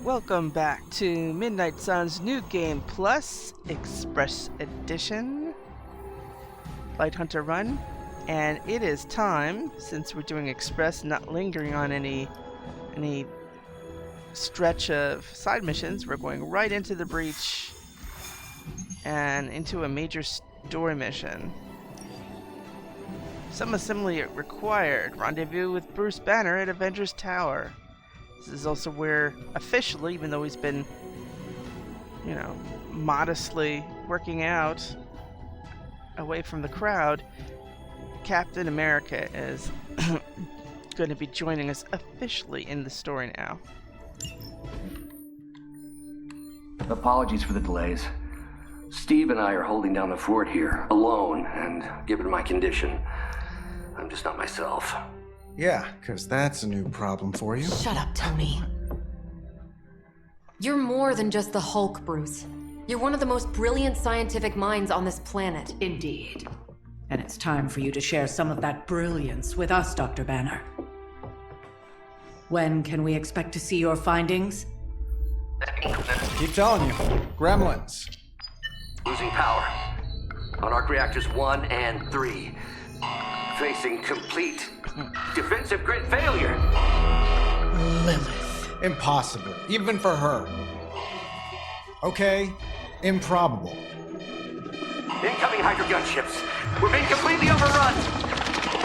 Welcome back to Midnight Sun's New Game Plus Express Edition Light Hunter Run, and it is time, since we're doing Express, not lingering on any stretch of side missions. We're going right into the breach and into a major story mission. Some assembly required. Rendezvous with Bruce Banner at Avengers Tower. This is also where, officially, even though he's been, modestly working out away from the crowd, Captain America is going to be joining us officially in the story now. Apologies for the delays. Steve and I are holding down the fort here, alone, and given my condition, I'm just not myself. Yeah, because that's a new problem for you. Shut up, Tony. You're more than just the Hulk, Bruce. You're one of the most brilliant scientific minds on this planet. Indeed. And it's time for you to share some of that brilliance with us, Dr. Banner. When can we expect to see your findings? Keep telling you. Gremlins. Losing power. On arc reactors 1 and 3. Facing complete defensive grid failure. Lilith. Impossible, even for her. Okay, improbable. Incoming Hydra gunships. We're being completely overrun.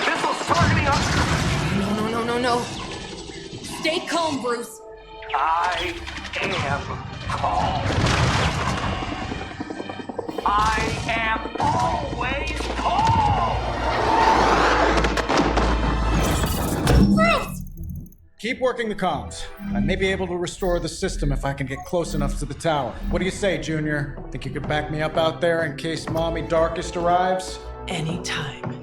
Missiles targeting us. No. Stay calm, Bruce. I am calm. I am always calm. Bruce! Keep working the comms. I may be able to restore the system if I can get close enough to the tower. What do you say, Junior? Think you could back me up out there in case Mommy Darkest arrives? Anytime.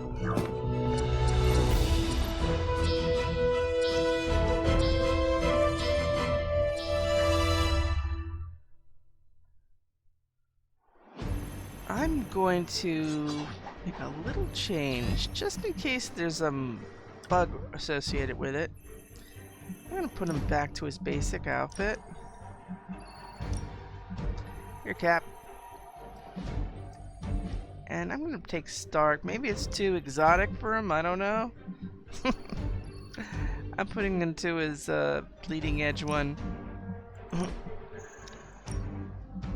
I'm going to make a little change, just in case there's a bug associated with it. I'm going to put him back to his basic outfit. Here, Cap. And I'm going to take Stark. Maybe it's too exotic for him, I don't know. I'm putting him into his bleeding edge one.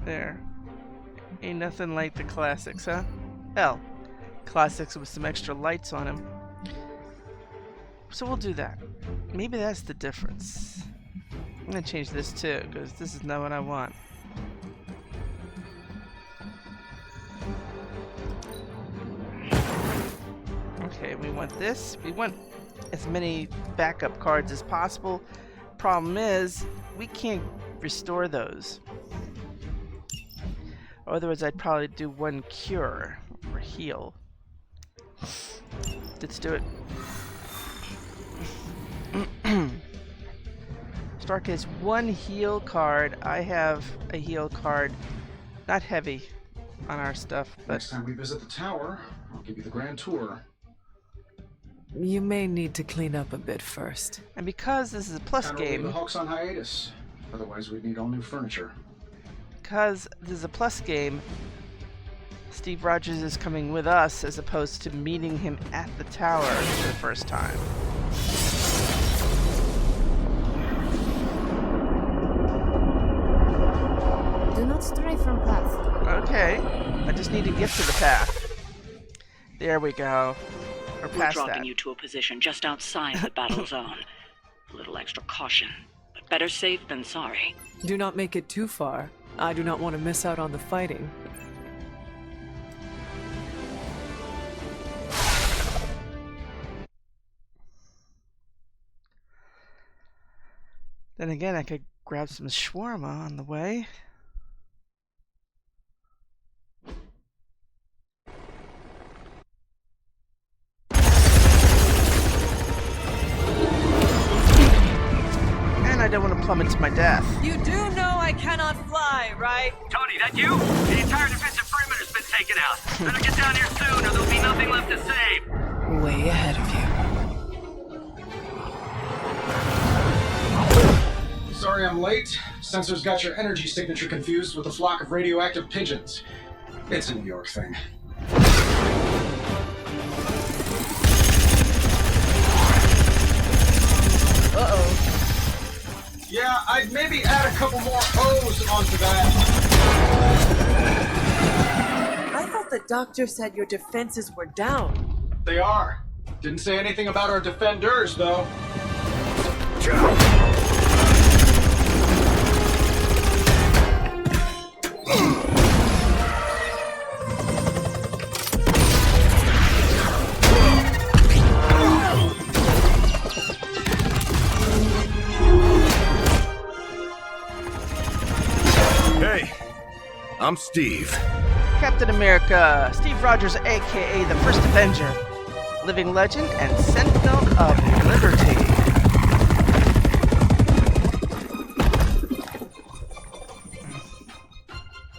There. Ain't nothing like the classics, huh? Hell, classics with some extra lights on them. So we'll do that. Maybe that's the difference. I'm gonna change this too, because this is not what I want. Okay, we want this. We want as many backup cards as possible. Problem is, we can't restore those. Otherwise, I'd probably do one cure or heal. Let's do it. Stark has one heal card. I have a heal card. Not heavy on our stuff, but Next time we visit the tower, I'll give you the grand tour. You may need to clean up a bit first. and because this is a plus Time to leave game, the Hulk's on hiatus. Otherwise, we'd need all new furniture. because this is a plus game, Steve Rogers is coming with us as opposed to meeting him at the tower for the first time. Do not stray from path. Okay, I just need to get to the path. There we go. We're We're past dropping that. you to a position just outside the battle zone. A little extra caution, but better safe than sorry. Do not make it too far. I do not want to miss out on the fighting. Then again, I could grab some shawarma on the way. And I don't want to plummet to my death. You do know I cannot fly, right? Tony, that you? The entire defensive perimeter's been taken out. Better get down here soon or there'll be nothing left to save. Way ahead of you. Sorry I'm late. Sensors got your energy signature confused with a flock of radioactive pigeons. It's a New York thing. Uh-oh. Yeah, I'd maybe add a couple more O's onto that. I thought the doctor said your defenses were down. They are. Didn't say anything about our defenders, though. Hey, I'm Steve. Captain America, Steve Rogers, aka the First Avenger, living legend and sentinel of liberty.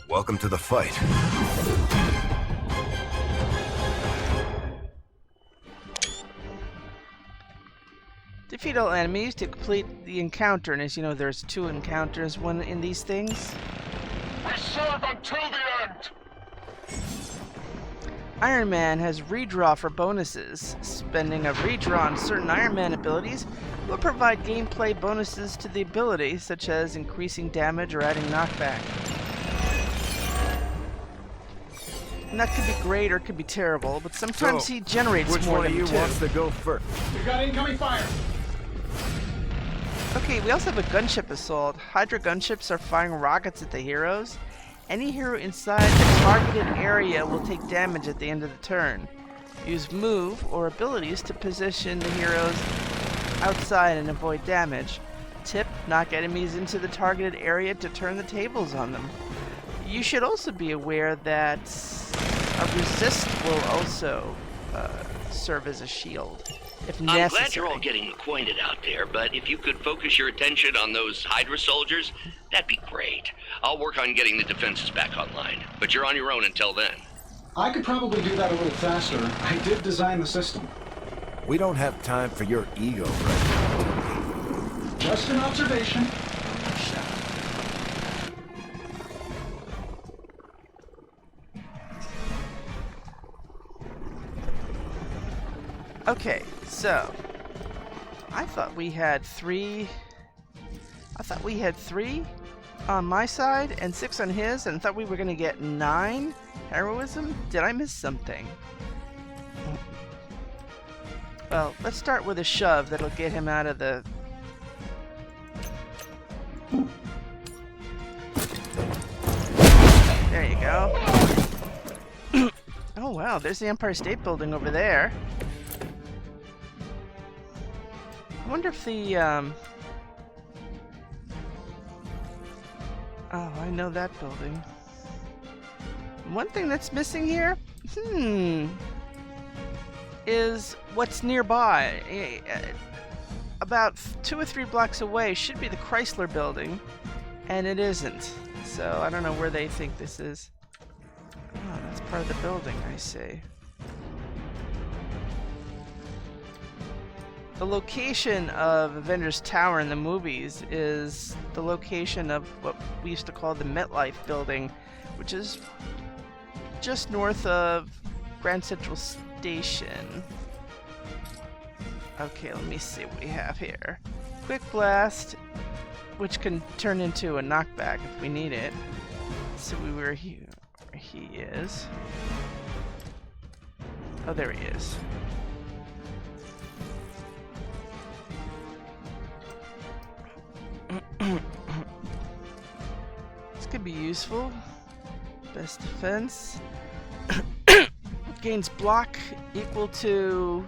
Welcome to the fight. Defeat all enemies to complete the encounter, and as you know, there's 2 encounters, one in these things. We serve until the end! Iron Man has redraw for bonuses. Spending a redraw on certain Iron Man abilities will provide gameplay bonuses to the ability, such as increasing damage or adding knockback. And that could be great or it could be terrible, but sometimes he generates which more one than of you 2. wants to go first? We got incoming fire! Okay, we also have a gunship assault. Hydra gunships are firing rockets at the heroes. Any hero inside the targeted area will take damage at the end of the turn. Use move or abilities to position the heroes outside and avoid damage. Tip, knock enemies into the targeted area to turn the tables on them. You should also be aware that a resist will also serve as a shield, if necessary. I'm glad you're all getting acquainted out there, but if you could focus your attention on those Hydra soldiers, that'd be great. I'll work on getting the defenses back online, but you're on your own until then. I could probably do that a little faster. I did design the system. We don't have time for your ego right now. Just an observation. Okay, so I thought we had 3 on my side and 6 on his, and I thought we were gonna get 9 heroism. Did I miss something? Well, let's start with a shove that'll get him out of the... There you go. Oh wow, there's the Empire State Building over there. I wonder if the, Oh, I know that building. One thing that's missing here, is what's nearby. About 2 or 3 blocks away should be the Chrysler Building, and it isn't. So I don't know where they think this is. Oh, that's part of the building, I see. The location of Avengers Tower in the movies is the location of what we used to call the MetLife Building, which is just north of Grand Central Station. Okay, let me see what we have here. Quick Blast, which can turn into a knockback if we need it. Let's see where he is. Oh, there he is. This could be useful. Best defense. Gains block equal to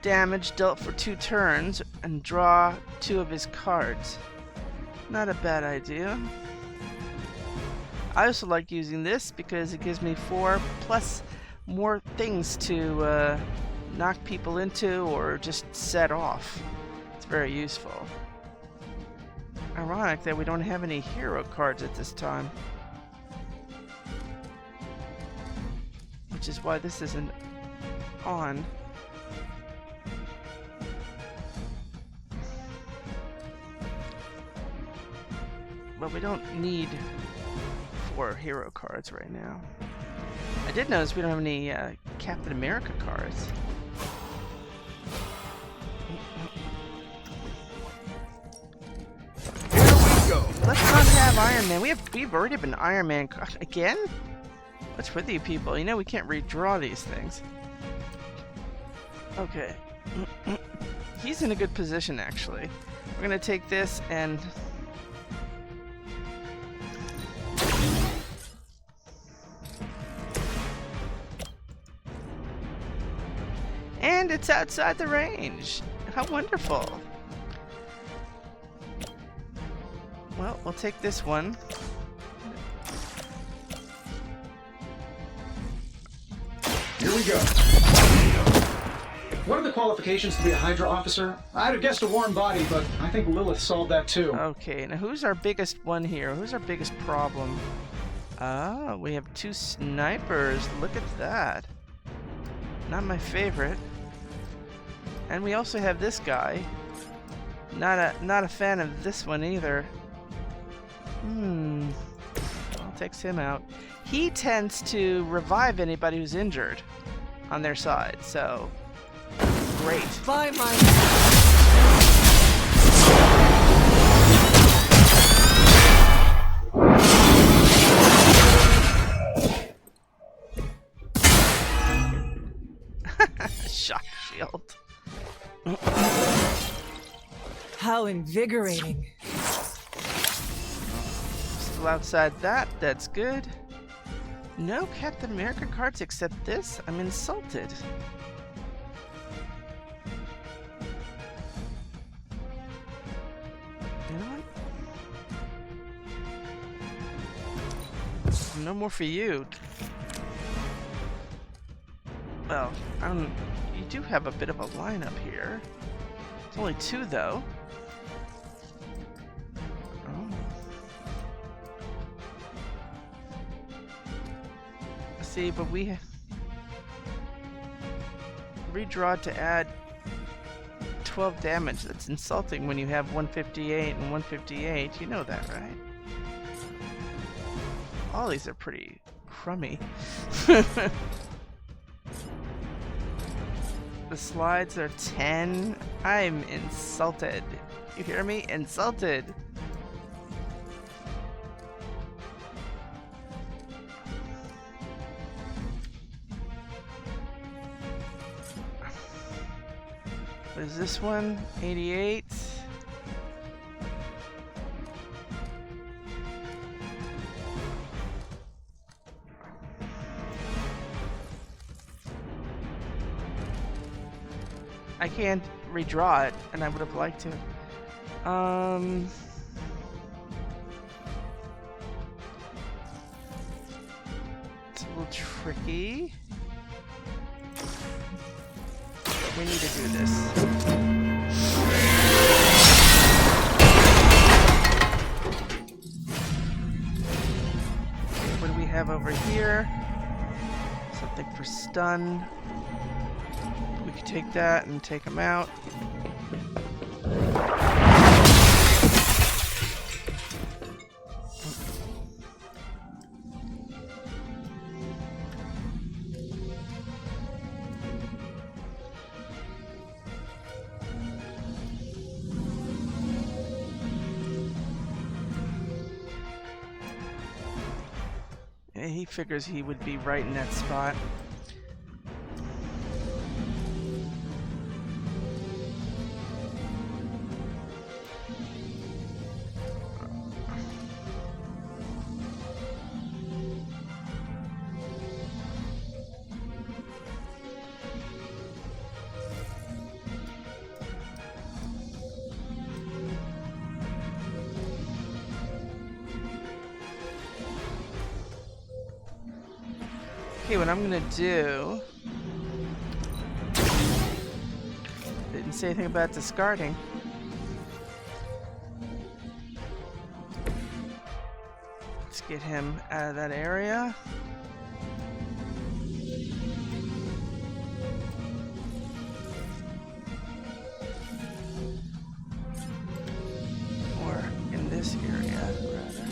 damage dealt for 2 turns and draw 2 of his cards. Not a bad idea. I also like using this because it gives me 4 plus more things to knock people into or just set off. It's very useful. Ironic that we don't have any hero cards at this time. Which is why this isn't on. Well, we don't need 4 hero cards right now. I did notice we don't have any Captain America cards. Here we go. Let's not have Iron Man. We've already been Iron Man again? What's with you people? You know we can't redraw these things. Okay. He's in a good position actually. We're gonna take this and it's outside the range. How wonderful. Well, we'll take this one. Here we go. What are the qualifications to be a Hydra officer? I'd have guessed a warm body, but I think Lilith solved that too. Okay, now who's our biggest one here? Who's our biggest problem? Ah, we have 2 snipers. Look at that. Not my favorite. And we also have this guy. Not a fan of this one either. I'll take him out. He tends to revive anybody who's injured on their side, so great. Bye, my. Shock shield. How invigorating. Still outside that, that's good. No Captain America cards except this? I'm insulted. You know what? No more for you. Well, you do have a bit of a lineup here. It's only 2 though. See, but we redraw to add 12 damage. That's insulting when you have 158 and 158. You know that, right? All these are pretty crummy. The slides are 10. I'm insulted. You hear me? Insulted. What is this one? 88. I can't redraw it, and I would have liked to. It's a little tricky. We need to do this. What do we have over here? Something for stun. We could take that and take him out. He figures he would be right in that spot. Okay, what I'm gonna do... Didn't say anything about discarding. Let's get him out of that area. Or in this area, rather.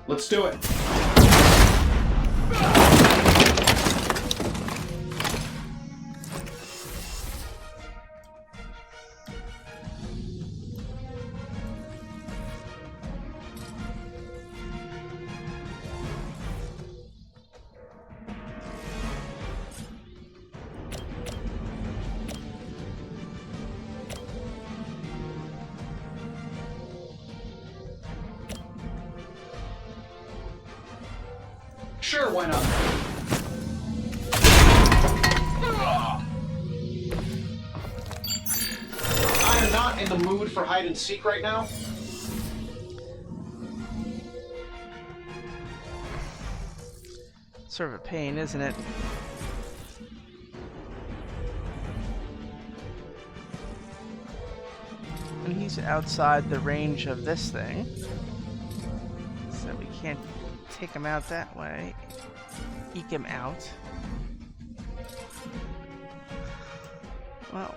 Let's do it. Sure, why not? I am not in the mood for hide and seek right now. Sort of a pain, isn't it? And he's outside the range of this thing, so we can't take him out that way. Eke him out. Well.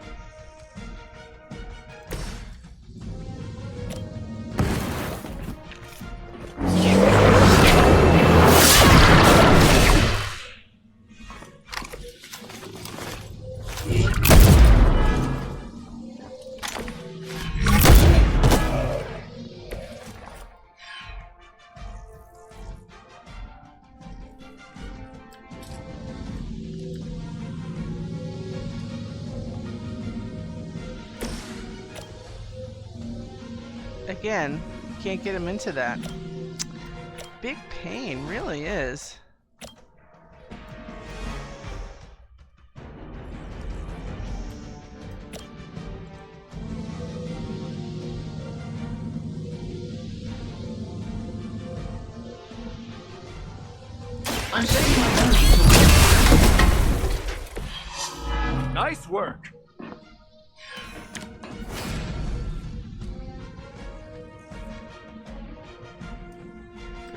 Again, can't get him into that. Big pain, really is. I'm saving my energy. Nice work.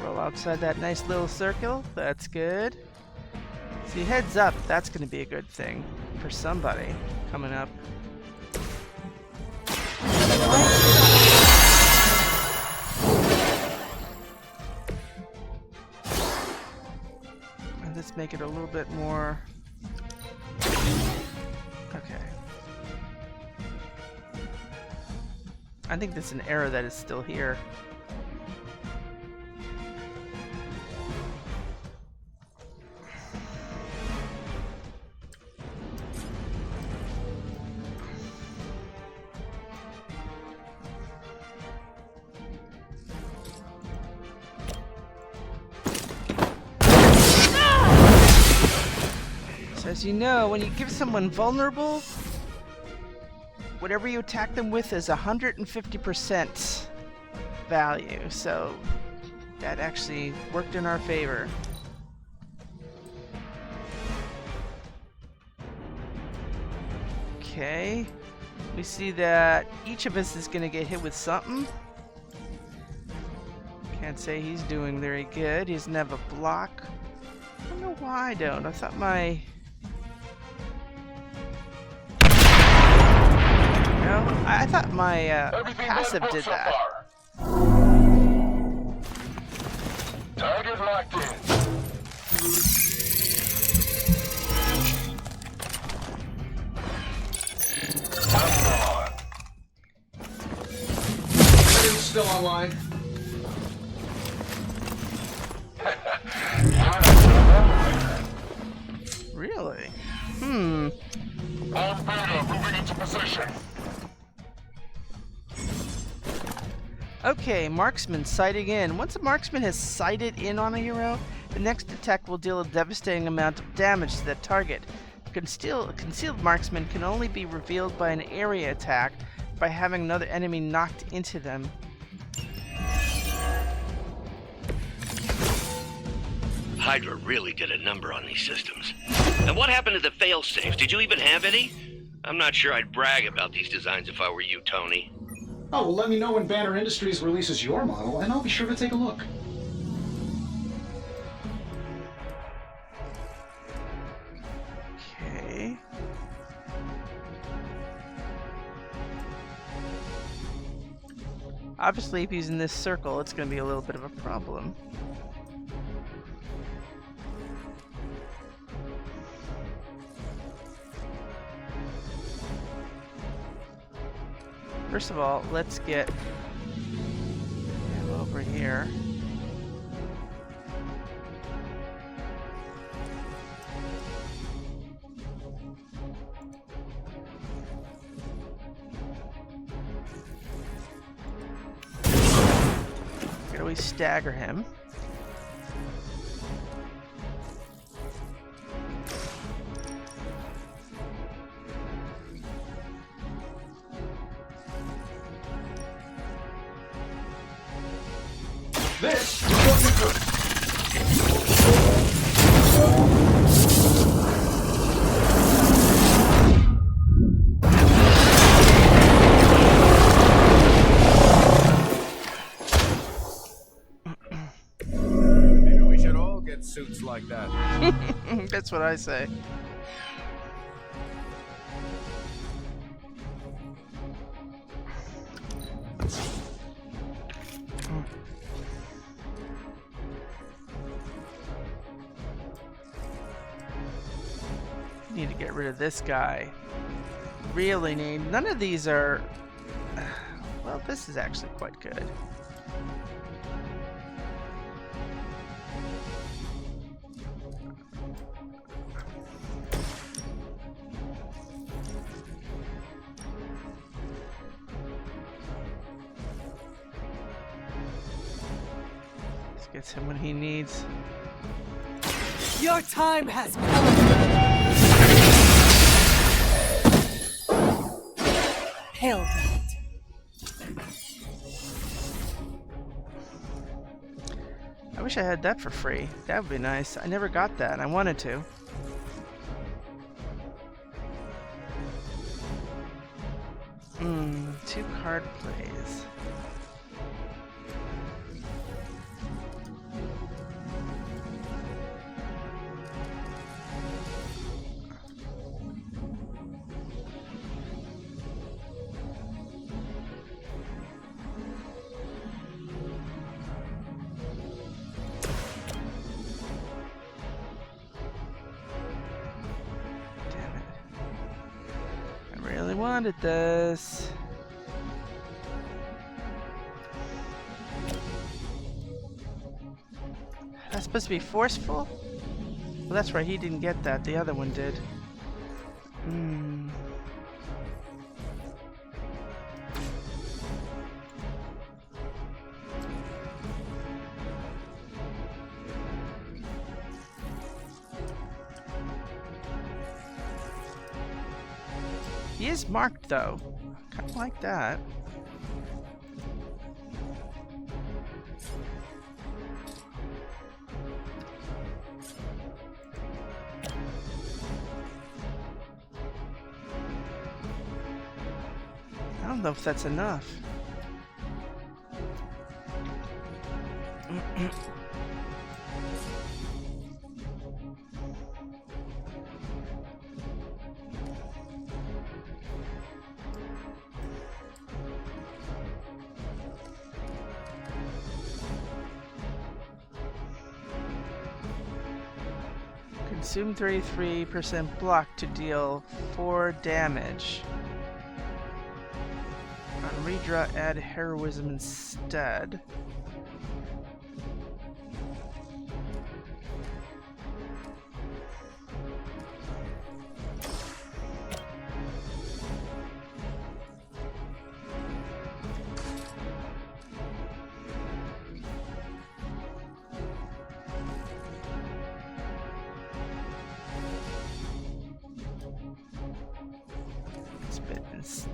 Roll outside that nice little circle. That's good. See, heads up. That's going to be a good thing for somebody coming up. And let's make it a little bit more. Okay. I think there's an error that is still here. As you know, when you give someone vulnerable, whatever you attack them with is 150% value, so that actually worked in our favor. Okay, we see that each of us is going to get hit with something. Can't say he's doing very good. He doesn't have a block. I don't know why I don't. I thought my... I thought my passive did that. Target locked in. It's still online. Really? All Beta moving into position. Okay, marksman sighting in. Once a marksman has sighted in on a hero, the next attack will deal a devastating amount of damage to that target. A concealed marksman can only be revealed by an area attack by having another enemy knocked into them. Hydra really did a number on these systems. And what happened to the fail-safes? Did you even have any? I'm not sure I'd brag about these designs if I were you, Tony. Oh, well, let me know when Banner Industries releases your model, and I'll be sure to take a look. Okay. Obviously, if he's in this circle, it's going to be a little bit of a problem. First of all, let's get him over here. Here do we stagger him? This is what you do. Maybe we should all get suits like that. That's what I say. Need to get rid of this guy. Really need. None of these are. Well, this is actually quite good. This gets him what he needs. Your time has come. Hail that. I wish I had that for free. That would be nice. I never got that. I wanted to. Two card plays. Really wanted this. That's supposed to be forceful? Well, that's right, he didn't get that. The other one did. He is marked though. Kind of like that. I don't know if that's enough. Consume 33% block to deal 4 damage. On redraw, add heroism instead.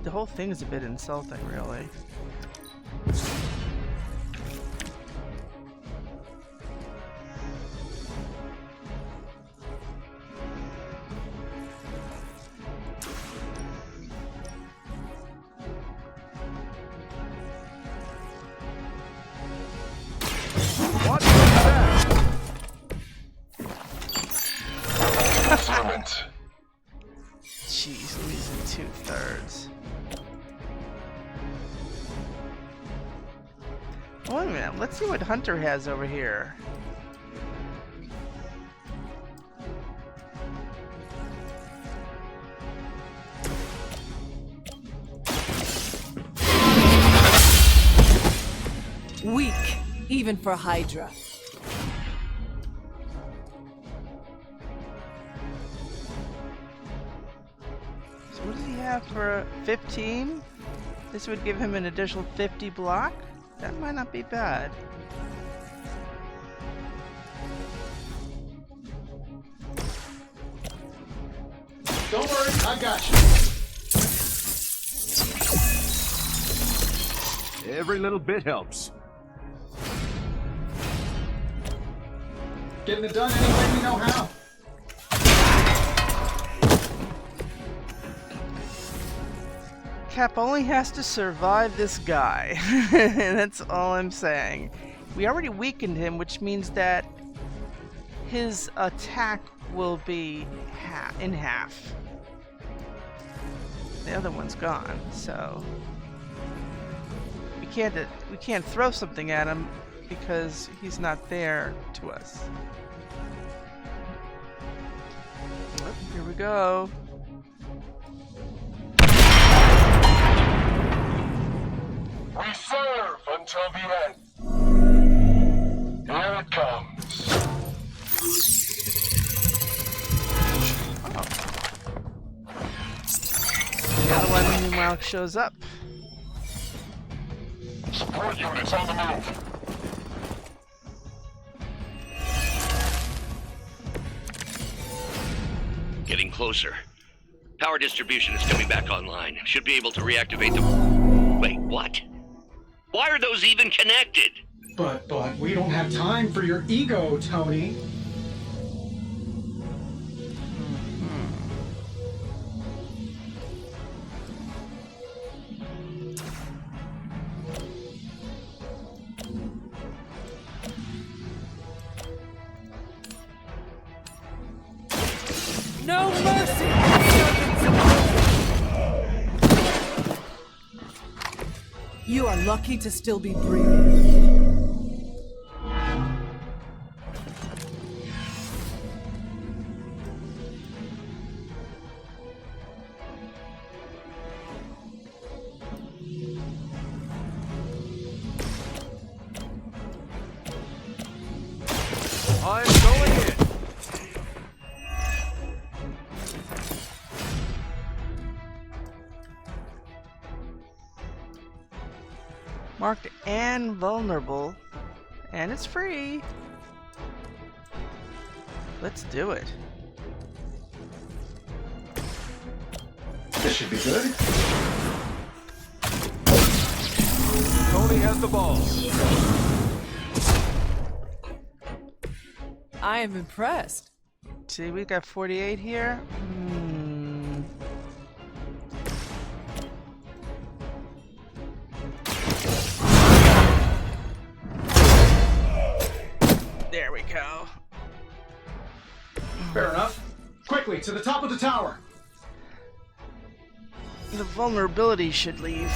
The whole thing is a bit insulting, really. What was that? Jeez, losing 2/3. Wait a minute, let's see what Hunter has over here. even for Hydra. So what does he have for 15? This would give him an additional 50 block? That might not be bad. Don't worry, I got you. Every little bit helps. Getting it done any way we know how. Cap only has to survive this guy. That's all I'm saying. We already weakened him, which means that his attack will be in half. The other one's gone, so we can't throw something at him because he's not there to us. Oh, here we go. We serve until the end. Here it comes. The other one, meanwhile, shows up. Support units on the move. Getting closer. Power distribution is coming back online. Should be able to reactivate the... Wait, what? Why are those even connected? But we don't have time for your ego, Tony. No mercy! You are lucky to still be breathing. I'm going in. Marked and vulnerable, and it's free. Let's do it. This should be good. Tony has the ball. I am impressed. See, we got 48 here. There we go. Fair enough. Quickly, to the top of the tower. The vulnerability should leave.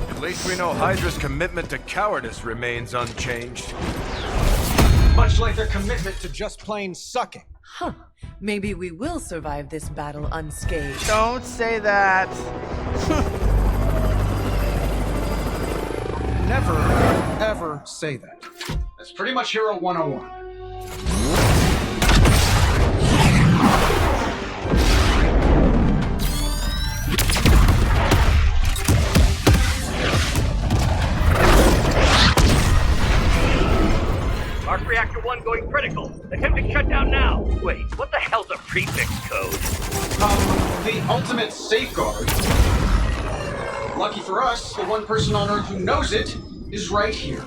At least we know Hydra's commitment to cowardice remains unchanged. Much like their commitment to just plain sucking. Huh. Maybe we will survive this battle unscathed. Don't say that. Never, ever say that. That's pretty much Hero 101. Arc Reactor 1 going critical. Attempting shutdown now. Wait, what the hell's a prefix code? The ultimate safeguard. Lucky for us, the one person on Earth who knows it is right here.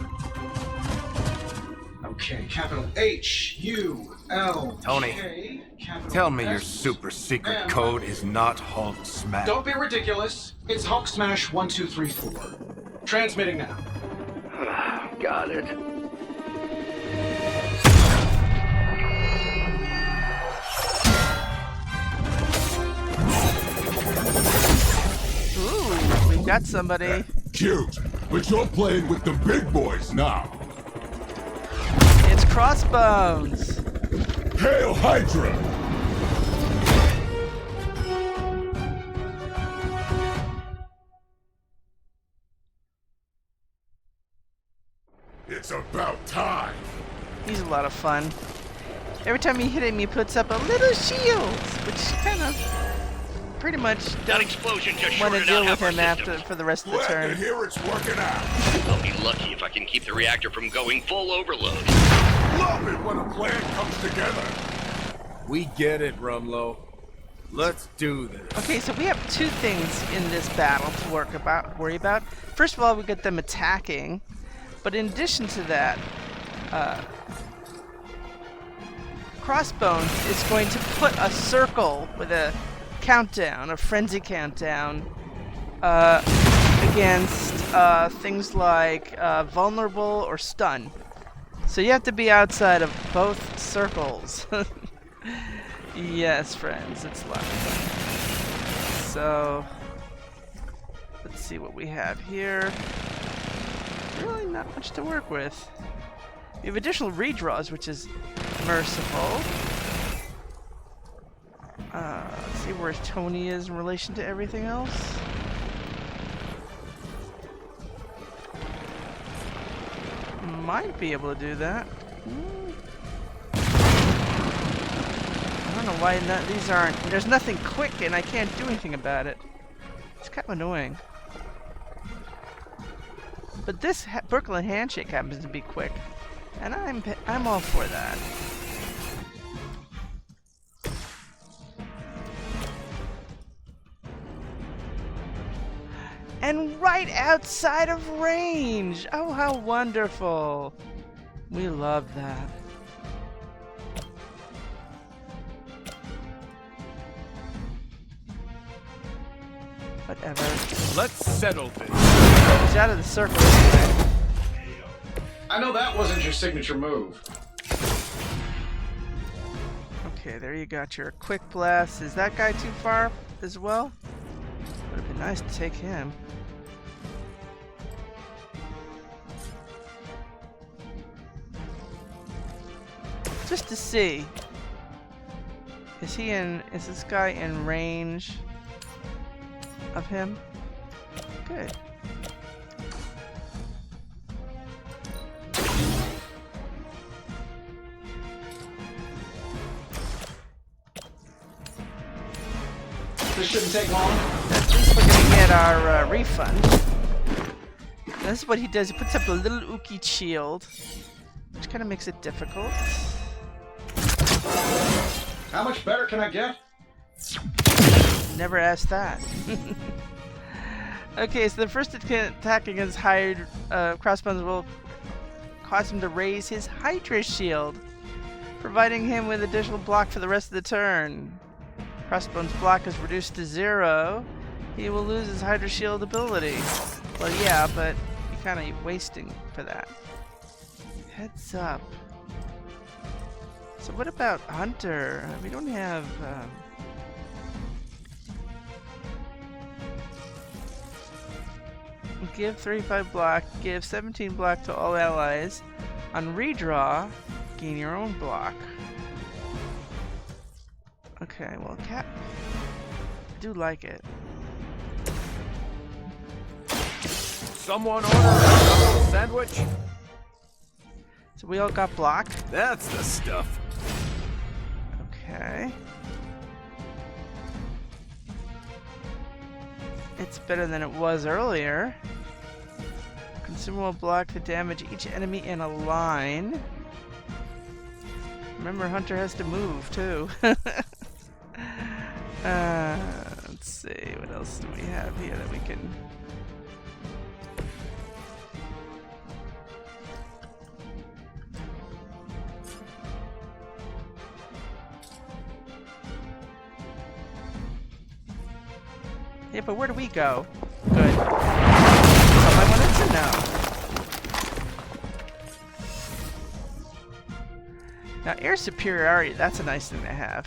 Okay, capital H-U-L-K. Tony, capital tell me your S, super secret M. code is not Hulk Smash. Don't be ridiculous. It's Hulk Smash 1234. Transmitting now. Got it. Ooh, we've got somebody. Cute, but you're playing with the big boys now. It's Crossbones. Hail Hydra! It's about time. He's a lot of fun. Every time you hit him, he puts up a little shield, which kind of pretty much That explosion just want to shorted deal out with half our him after systems. for the rest of the Glad to turn. hear it's working out. I'll be lucky if I can keep the reactor from going full overload. Love it when a plan comes together. We get it, Rumlow. Let's do this. Okay, so we have two things in this battle to worry about. First of all, we get them attacking, but in addition to that, Crossbones is going to put a circle with a countdown, a frenzy countdown, against things like vulnerable or stun. So you have to be outside of both circles. Yes, friends, it's a lot of fun. So, let's see what we have here. Really not much to work with. We have additional redraws, which is merciful. Let's see where Tony is in relation to everything else. Might be able to do that. I don't know why these aren't. There's nothing quick, and I can't do anything about it. It's kind of annoying. But this Brooklyn handshake happens to be quick, and I'm all for that. And right outside of range! Oh, how wonderful! We love that. Whatever. Let's settle this. He's out of the circle anyway. I know that wasn't your signature move. Okay, there you got your quick blast. Is that guy too far as well? Would have been nice to take him. Just to see. Is this guy in range of him? Good. This shouldn't take long. At least we're gonna get our refund. This is what he does. He puts up a little Uki shield, which kind of makes it difficult. How much better can I get? Never asked that. Okay, so the first attack against hired Crossbones will cause him to raise his Hydra shield, providing him with additional block for the rest of the turn. Crossbones' block is reduced to 0. He will lose his Hydra shield ability. Well, yeah, but you're kind of wasting for that. Heads up. So what about Hunter? We don't have... Give 35 block, give 17 block to all allies. On redraw, gain your own block. Okay, well, I do like it. Someone order a sandwich? So we all got block. That's the stuff. Okay. It's better than it was earlier. Consumable block to damage each enemy in a line. Remember, Hunter has to move too. Let's see, what else do we have here that we can... Yeah, but where do we go? Good. That's all I wanted to know. Now, air superiority, that's a nice thing to have.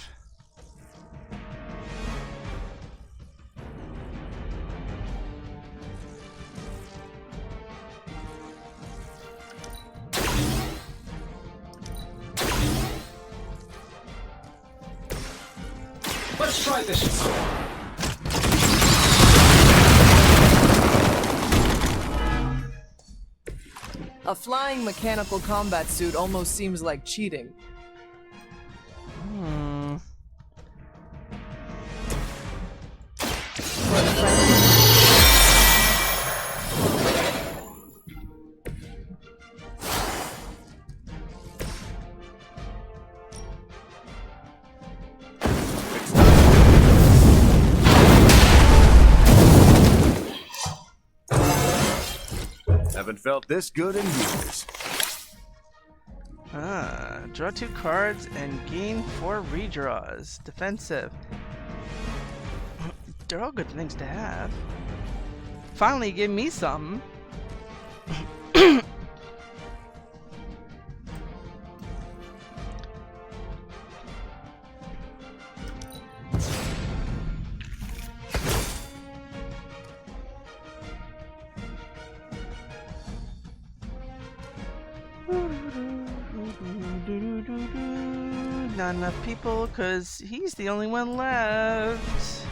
Let's try this. A flying mechanical combat suit almost seems like cheating. For the friendly. Haven't felt this good in years. Draw 2 cards and gain 4 redraws. Defensive. They're all good things to have. Finally, give me some. Not enough people, because he's the only one left.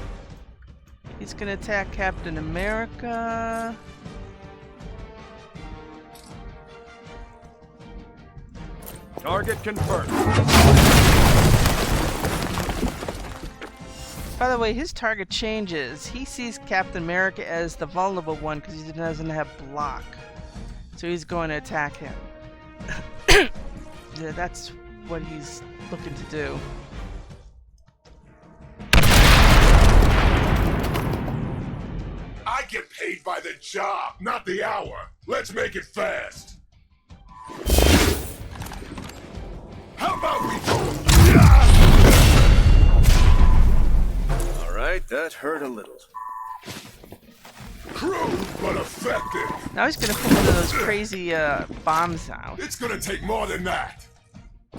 He's gonna attack Captain America. Target confirmed. By the way, his target changes. He sees Captain America as the vulnerable one because he doesn't have block. So he's going to attack him. Yeah, that's what he's looking to do. I get paid by the job, not the hour. Let's make it fast. How about we go? All right, that hurt a little. Crude, but effective. Now he's gonna put one of those crazy bombs out. It's gonna take more than that.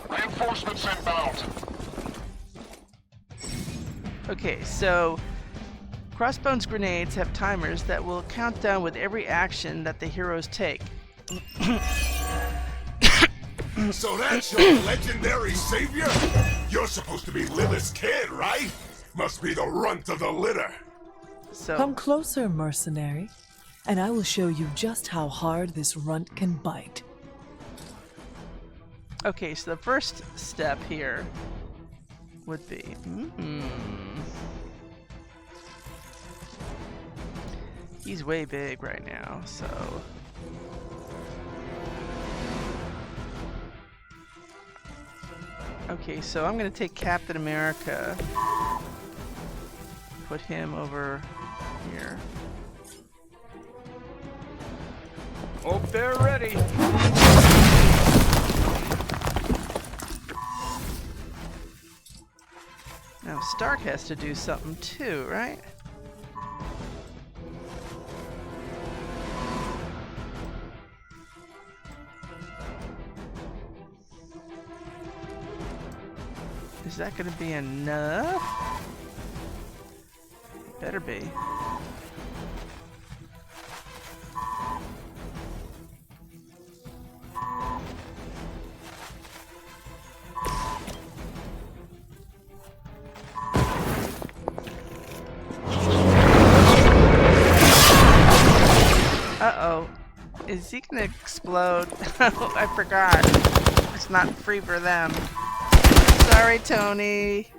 Reinforcements inbound. Okay, so Crossbones grenades have timers that will count down with every action that the heroes take. So that's your legendary savior? You're supposed to be Lilith's kid, right? Must be the runt of the litter. So Come closer, mercenary, and I will show you just how hard this runt can bite. okay, so the first step here would be he's way big right now, so okay, so I'm gonna take Captain America, put him over here. Hope they're ready. Now Stark has to do something too, right? Is that gonna be enough? Better be. Uh-oh. Is he gonna explode? Oh, I forgot. It's not free for them. Sorry, Tony.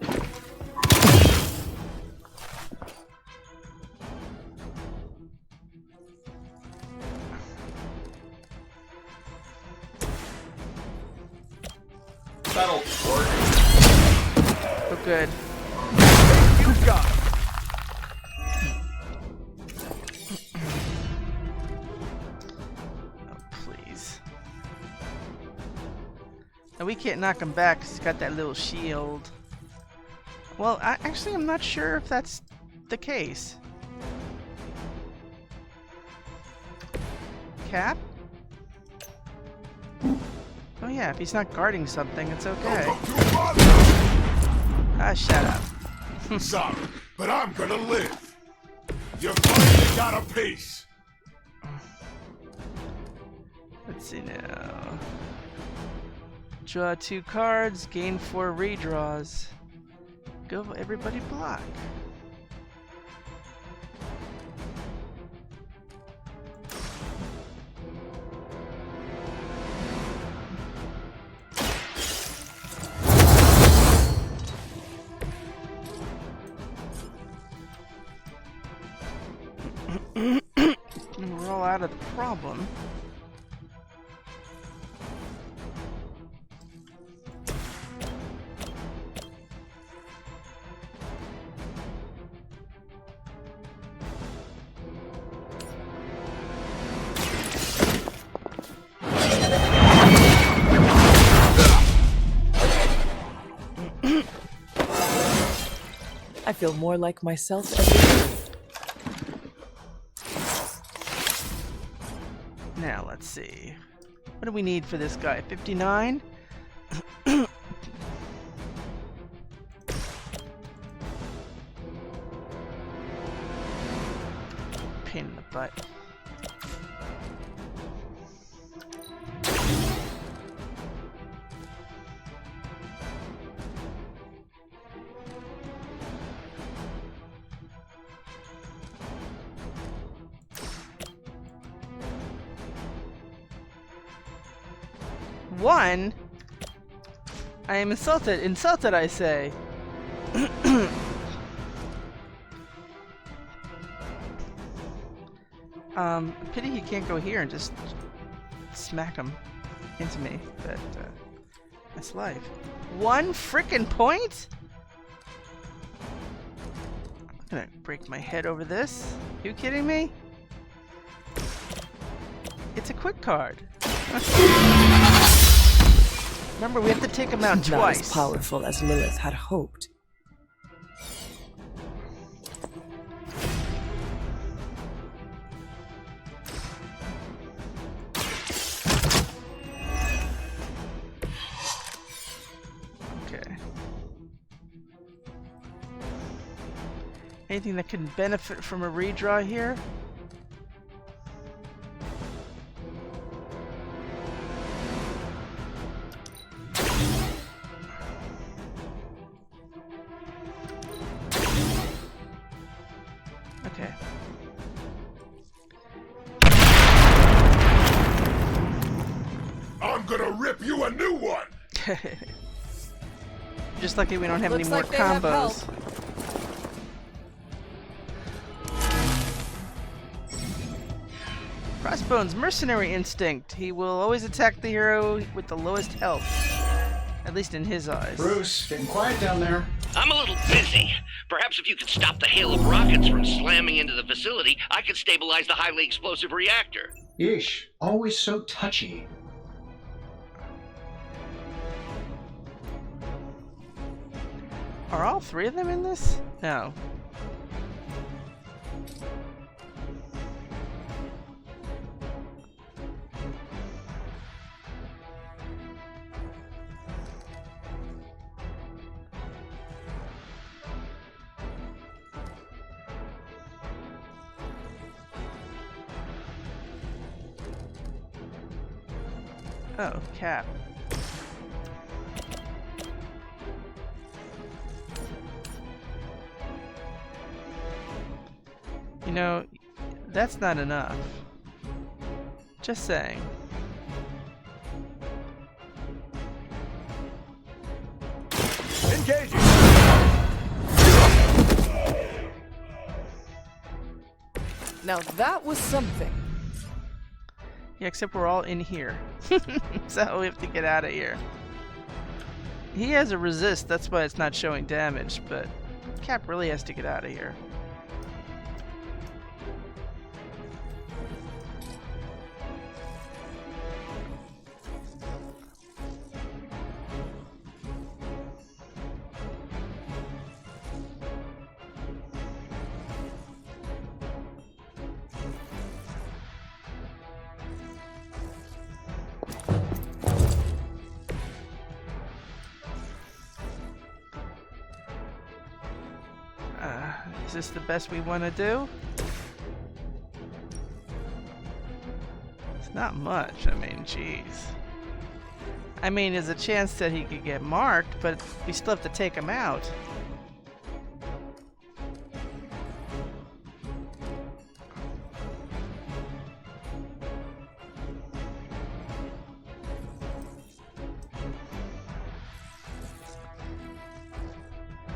That'll work. Oh, good. You got it. Please. Now we can't knock him back because he's got that little shield. Well, actually, I'm not sure if that's the case. Cap? Oh yeah, if he's not guarding something, it's okay. Ah, shut up. Sorry, but I'm gonna live. You finally got a piece. Let's see now. Draw 2 cards, gain 4 redraws. Go everybody block. problem. I feel more like myself every day. Now, let's see. What do we need for this guy? 59? Pain in the butt. One? I am insulted. Insulted, I say. Pity he can't go here and just smack him into me, but that's life. 1 frickin' point? I'm gonna break my head over this. You kidding me? It's a quick card. Remember, we have to take him out Not twice. as powerful as Lilith had hoped. Okay. Anything that can benefit from a redraw here? Okay. I'm gonna rip you a new one! Just lucky we don't have any Looks more like they have help. combos. Crossbones mercenary instinct. He will always attack the hero with the lowest health. At least in his eyes. Bruce, getting quiet down there. I'm a little busy. Perhaps if you could stop the hail of rockets from slamming into the facility, I could stabilize the highly explosive reactor. Yeesh, always so touchy. Are all 3 of them in this? No. Oh, Cap. You know, that's not enough. Just saying. Engaging! Now that was something. Yeah, except we're all in here. So we have to get out of here. He has a resist, that's why it's not showing damage, but Cap really has to get out of here. Is this the best we want to do? It's not much. I mean, jeez. I mean, there's a chance that he could get marked, but we still have to take him out.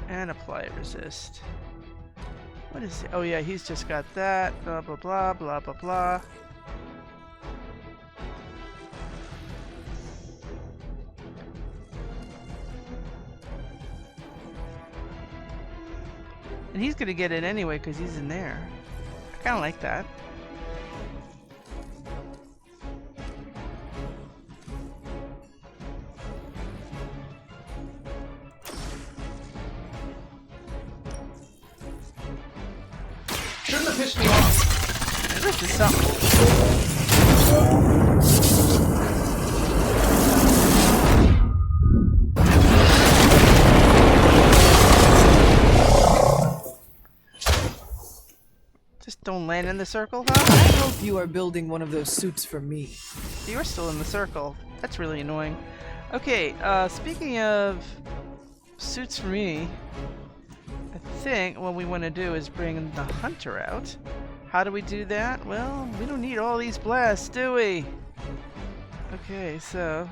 And apply resist. What is it? Oh yeah, he's just got that. Blah blah blah blah blah blah. And he's gonna get it anyway because he's in there. I kind of like that. Shouldn't have pissed me off. This is something. Just don't land in the circle, huh? I hope you are building one of those suits for me. You're still in the circle. That's really annoying. Okay, speaking of suits for me, I think what we want to do is bring the hunter out. How do we do that? Well, we don't need all these blasts, do we? Okay, so...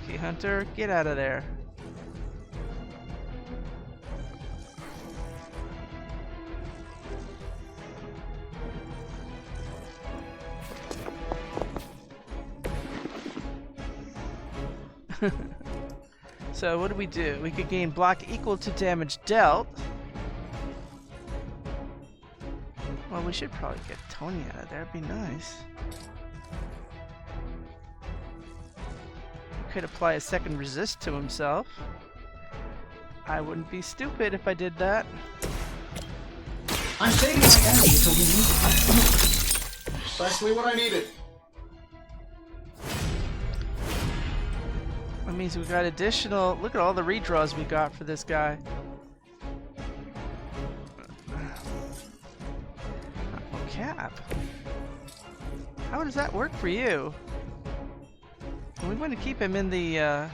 Okay, Hunter, get out of there. So what do? We could gain block equal to damage dealt. Well, we should probably get Tony out of there. It'd be nice. He could apply a second resist to himself. I wouldn't be stupid if I did that. I'm saving my energy until we need it. Precisely what I needed. That means we got additional. Look at all the redraws we got for this guy. Oh, Cap. How does that work for you? We want to keep him in the.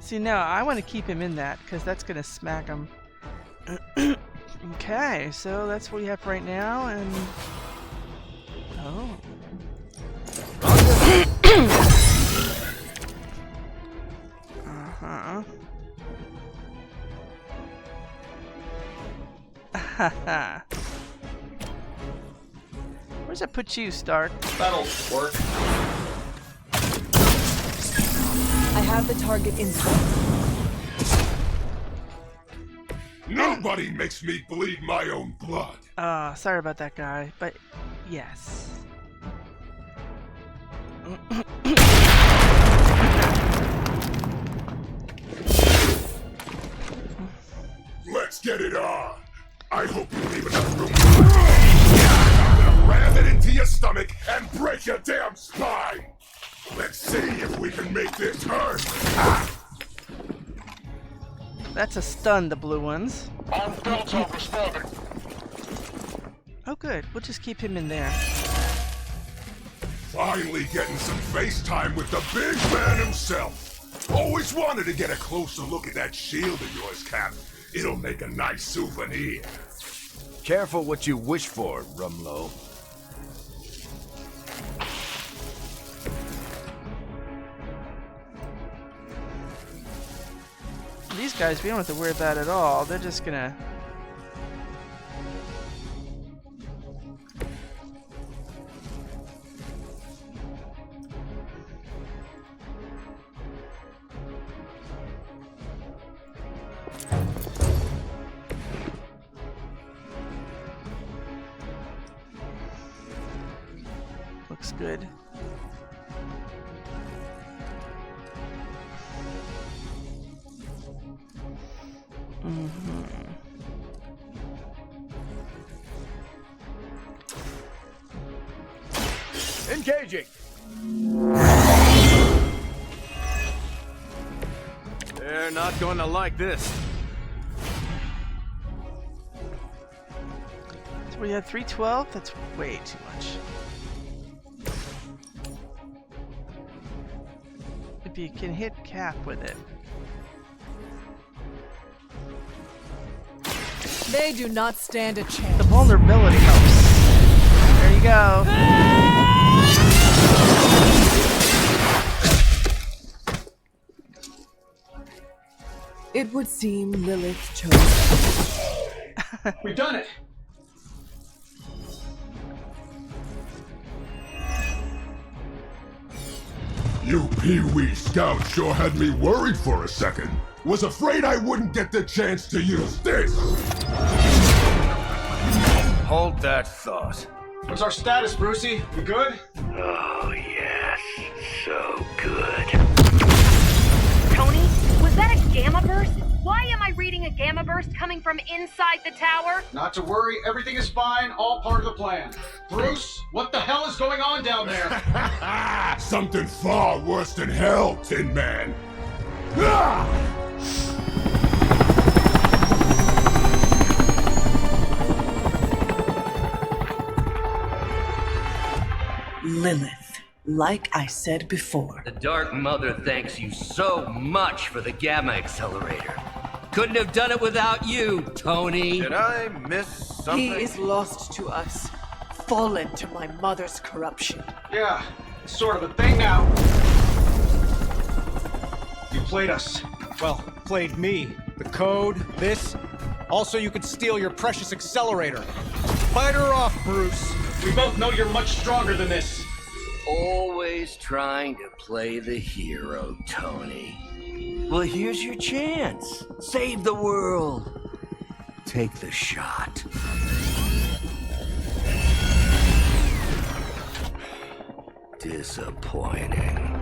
See, no, I want to keep him in that because that's gonna smack him. Okay, so that's what we have right now, and oh. Uh-huh. Haha. Where's that put you, Stark? That'll work. I have the target in sight. Nobody makes me bleed my own blood. Sorry about that guy, but yes. Let's get it on. I hope you leave enough room. I'm gonna ram it into your stomach and break your damn spine. Let's see if we can make this hurt. That's a stun, the blue ones. Oh good, we'll just keep him in there. Finally getting some face time with the big man himself. Always wanted to get a closer look at that shield of yours, Cap. It'll make a nice souvenir. Careful what you wish for, Rumlow. These guys, we don't have to worry about at all. They're just gonna... Looks good. Engaging! They're not going to like this. So we had 312? That's way too much. If you can hit Cap with it. They do not stand a chance. The vulnerability helps. There you go. It would seem Lilith chose. We've done it. You pee-wee scouts sure had me worried for a second. Was afraid I wouldn't get the chance to use this. Hold that thought. What's our status, Brucey? We good? Oh, yes. So good. Tony, was that a gamma burst? Why am I reading a gamma burst coming from inside the tower? Not to worry, everything is fine, all part of the plan. Bruce, what the hell is going on down there? Something far worse than hell, Tin Man. Ah! Lilith, like I said before. The Dark Mother thanks you so much for the Gamma Accelerator. Couldn't have done it without you, Tony. Did I miss something? He is lost to us, fallen to my mother's corruption. Yeah, it's sort of a thing now. You played us. Well, played me. The code, this. Also, you could steal your precious accelerator. Fight her off, Bruce. We both know you're much stronger than this. Always trying to play the hero, Tony. Well, here's your chance. Save the world. Take the shot. Disappointing.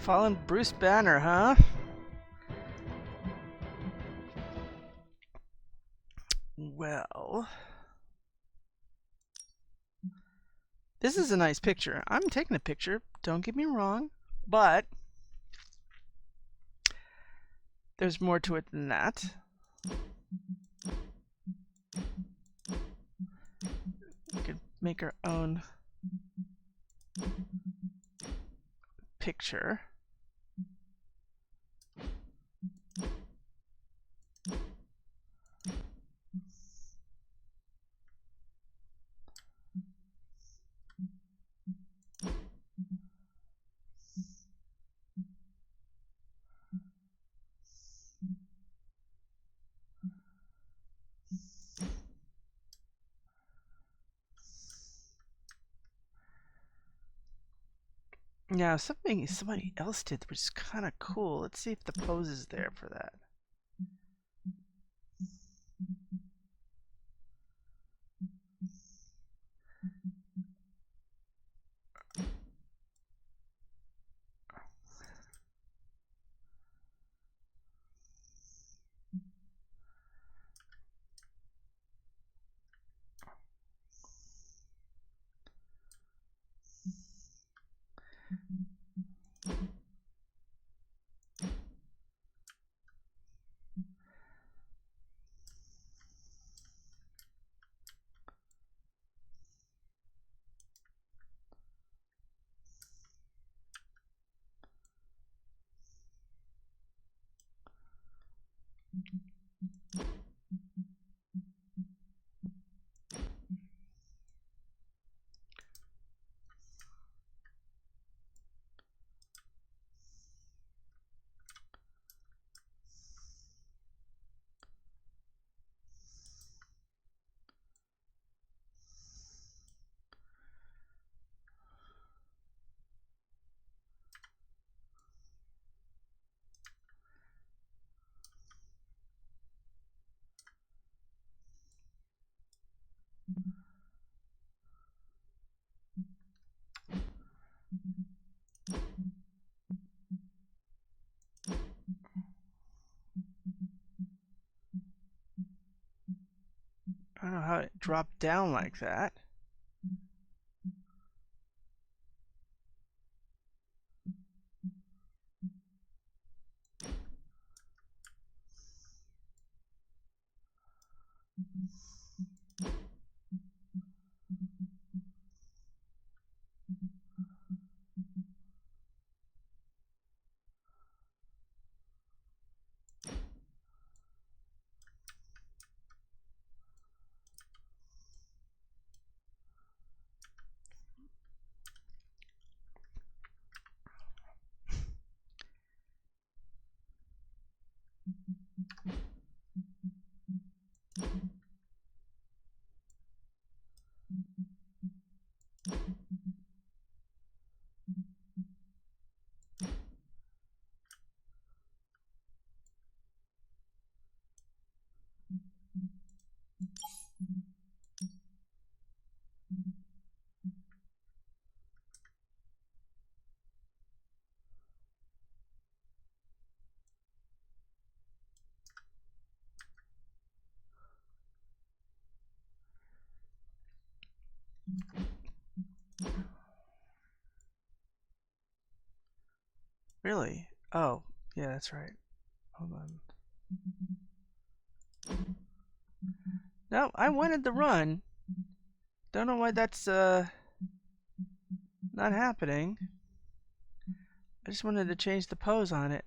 Fallen Bruce Banner, huh? Well, this is a nice picture. I'm taking a picture, don't get me wrong, but there's more to it than that. We could make our own picture. Now, something somebody else did, which is kind of cool. Let's see if the pose is there for that. I don't know how it dropped down like that. Really? Oh, yeah, that's right. Hold on. No, I wanted the run. Don't know why that's not happening. I just wanted to change the pose on it.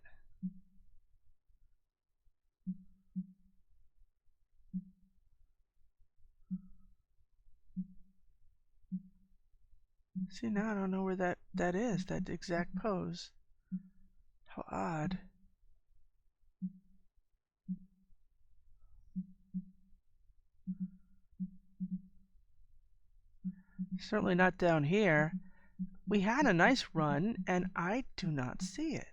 See, now I don't know where that is, that exact pose. How odd. Certainly not down here. We had a nice run, and I do not see it.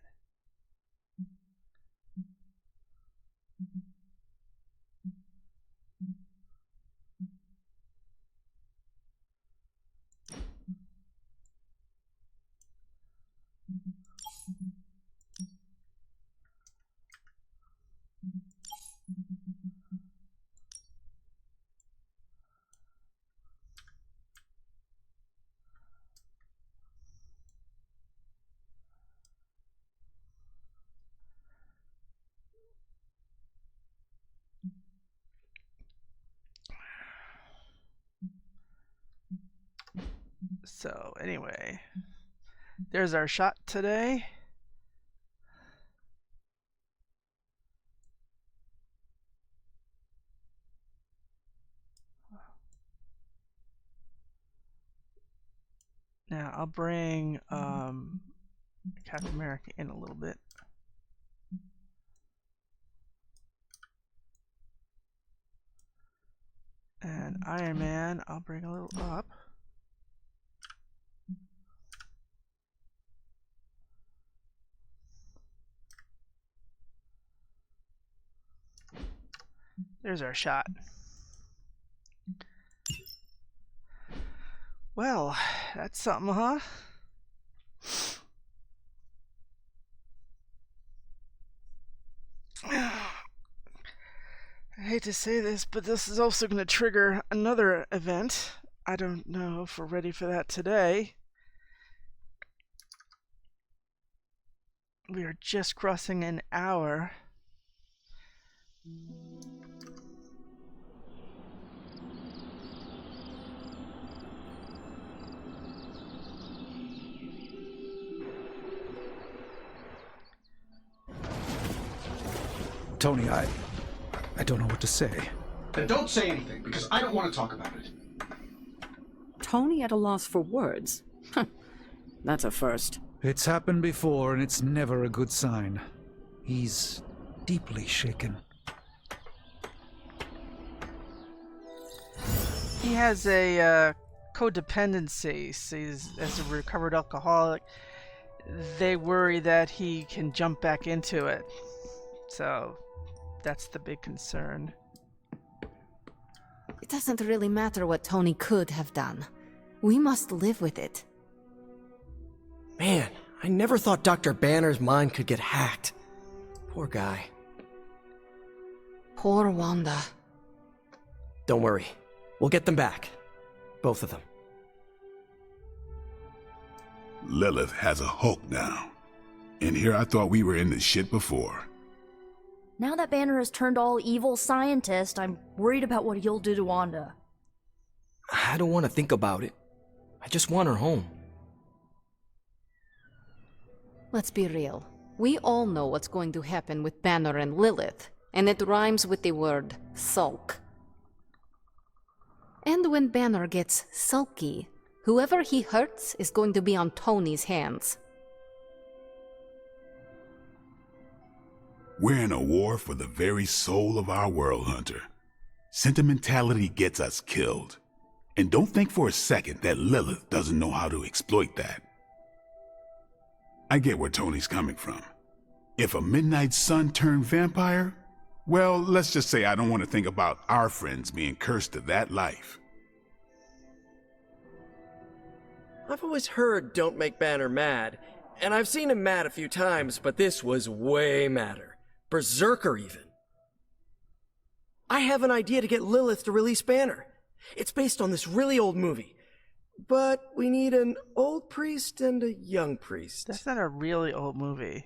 So anyway, there's our shot today. Now I'll bring Captain America in a little bit. And Iron Man, I'll bring a little up. There's our shot. Well, that's something, huh? I hate to say this, but this is also going to trigger another event. I don't know if we're ready for that today. We are just crossing an hour. Tony, I don't know what to say. Then don't say anything, because I don't want to talk about it. Tony at a loss for words? That's a first. It's happened before, and it's never a good sign. He's deeply shaken. He has a codependency. He's, as a recovered alcoholic, they worry that he can jump back into it. So that's the big concern. It doesn't really matter what Tony could have done. We must live with it. Man, I never thought Dr. Banner's mind could get hacked. Poor guy. Poor Wanda. Don't worry. We'll get them back. Both of them. Lilith has a Hulk now. And here I thought we were in the shit before. Now that Banner has turned all evil scientist, I'm worried about what he'll do to Wanda. I don't want to think about it. I just want her home. Let's be real. We all know what's going to happen with Banner and Lilith, and it rhymes with the word sulk. And when Banner gets sulky, whoever he hurts is going to be on Tony's hands. We're in a war for the very soul of our world, Hunter. Sentimentality gets us killed. And don't think for a second that Lilith doesn't know how to exploit that. I get where Tony's coming from. If a midnight sun turned vampire, well, let's just say I don't want to think about our friends being cursed to that life. I've always heard don't make Banner mad, and I've seen him mad a few times, but this was way madder. Berserker, even. I have an idea to get Lilith to release Banner. It's based on this really old movie. But we need an old priest and a young priest. That's not a really old movie.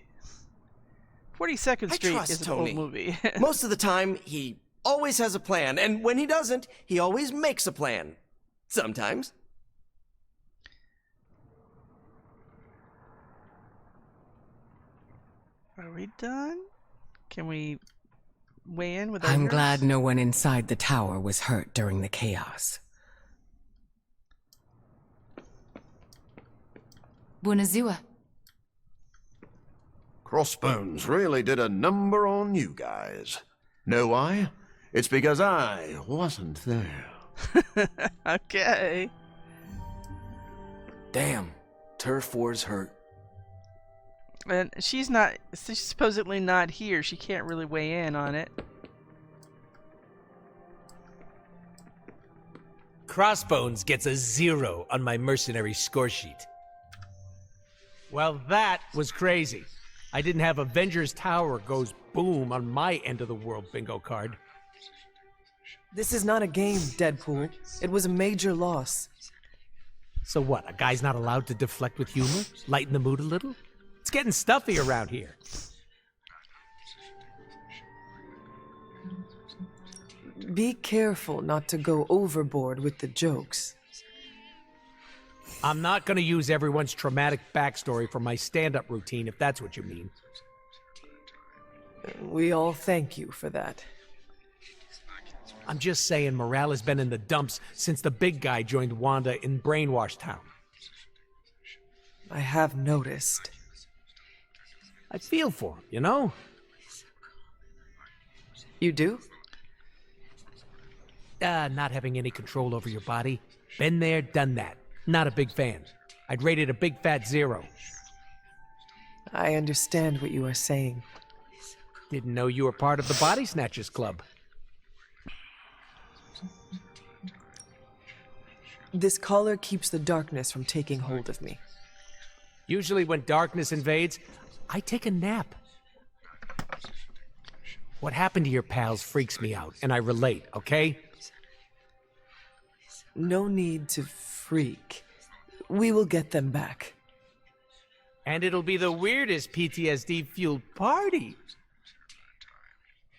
42nd Street is an old movie. Most of the time, he always has a plan, and when he doesn't, he always makes a plan. Sometimes. Are we done? Can we weigh in with I'm others? glad no one inside the tower was hurt during the chaos. Bunazua. Crossbones really did a number on you guys. Know why? It's because I wasn't there. Okay. Damn, Turf War's hurt. And she's supposedly not here. She can't really weigh in on it. Crossbones gets a 0 on my mercenary score sheet. Well, that was crazy. I didn't have Avengers Tower goes boom on my end of the world bingo card. This is not a game, Deadpool. It was a major loss. So what, a guy's not allowed to deflect with humor? Lighten the mood a little? It's getting stuffy around here. Be careful not to go overboard with the jokes. I'm not gonna use everyone's traumatic backstory for my stand-up routine, if that's what you mean. We all thank you for that. I'm just saying morale has been in the dumps since the big guy joined Wanda in Brainwash Town. I have noticed. I feel for him, you know? You do? Not having any control over your body. Been there, done that. Not a big fan. I'd rate it a big fat 0. I understand what you are saying. Didn't know you were part of the Body Snatchers Club. This collar keeps the darkness from taking hold of me. Usually when darkness invades, I take a nap. What happened to your pals freaks me out, and I relate, okay? No need to freak. We will get them back. And it'll be the weirdest PTSD-fueled party.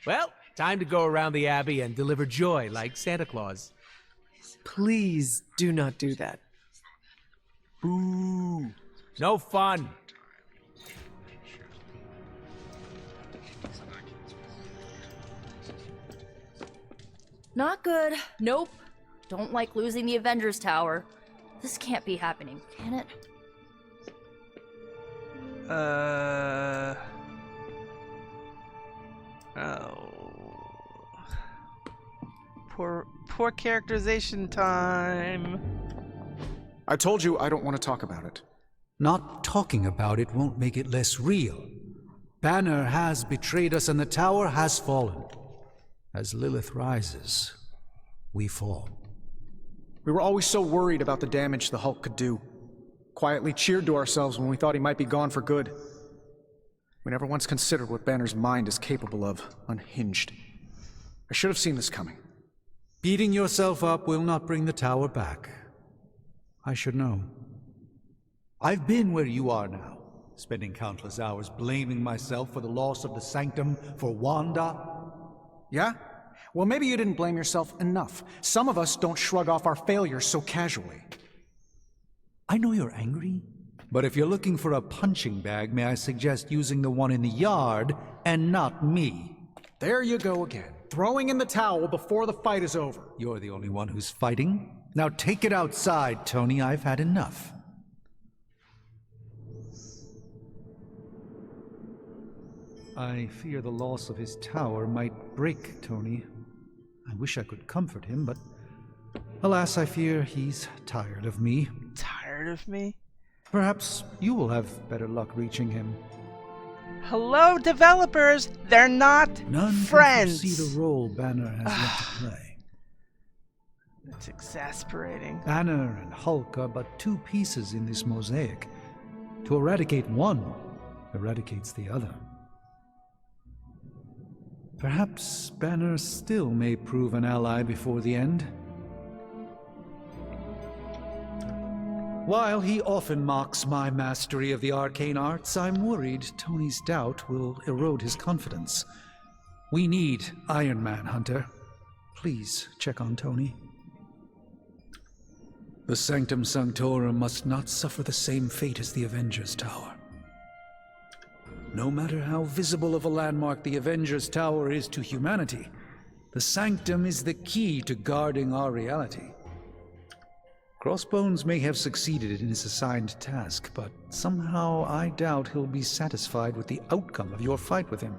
Well, time to go around the Abbey and deliver joy like Santa Claus. Please do not do that. Boo. No fun. Not good. Nope. Don't like losing the Avengers Tower. This can't be happening, can it? Oh. Poor characterization time. I told you I don't want to talk about it. Not talking about it won't make it less real. Banner has betrayed us and the tower has fallen. As Lilith rises, we fall. We were always so worried about the damage the Hulk could do. Quietly cheered to ourselves when we thought he might be gone for good. We never once considered what Banner's mind is capable of, unhinged. I should have seen this coming. Beating yourself up will not bring the tower back. I should know. I've been where you are now, spending countless hours blaming myself for the loss of the Sanctum, for Wanda. Yeah? Well, maybe you didn't blame yourself enough. Some of us don't shrug off our failures so casually. I know you're angry, but if you're looking for a punching bag, may I suggest using the one in the yard and not me? There you go again. Throwing in the towel before the fight is over. You're the only one who's fighting. Now take it outside, Tony. I've had enough. I fear the loss of his tower might break Tony. I wish I could comfort him, but alas, I fear he's tired of me. Tired of me? Perhaps you will have better luck reaching him. Hello, developers! They're not None friends! can foresee the role Banner has yet to play. It's exasperating. Banner and Hulk are but two pieces in this mosaic. To eradicate one eradicates the other. Perhaps Banner still may prove an ally before the end. While he often mocks my mastery of the arcane arts, I'm worried Tony's doubt will erode his confidence. We need Iron Man, Hunter. Please check on Tony. The Sanctum Sanctorum must not suffer the same fate as the Avengers Tower. No matter how visible of a landmark the Avengers Tower is to humanity, the Sanctum is the key to guarding our reality. Crossbones may have succeeded in his assigned task, but somehow I doubt he'll be satisfied with the outcome of your fight with him.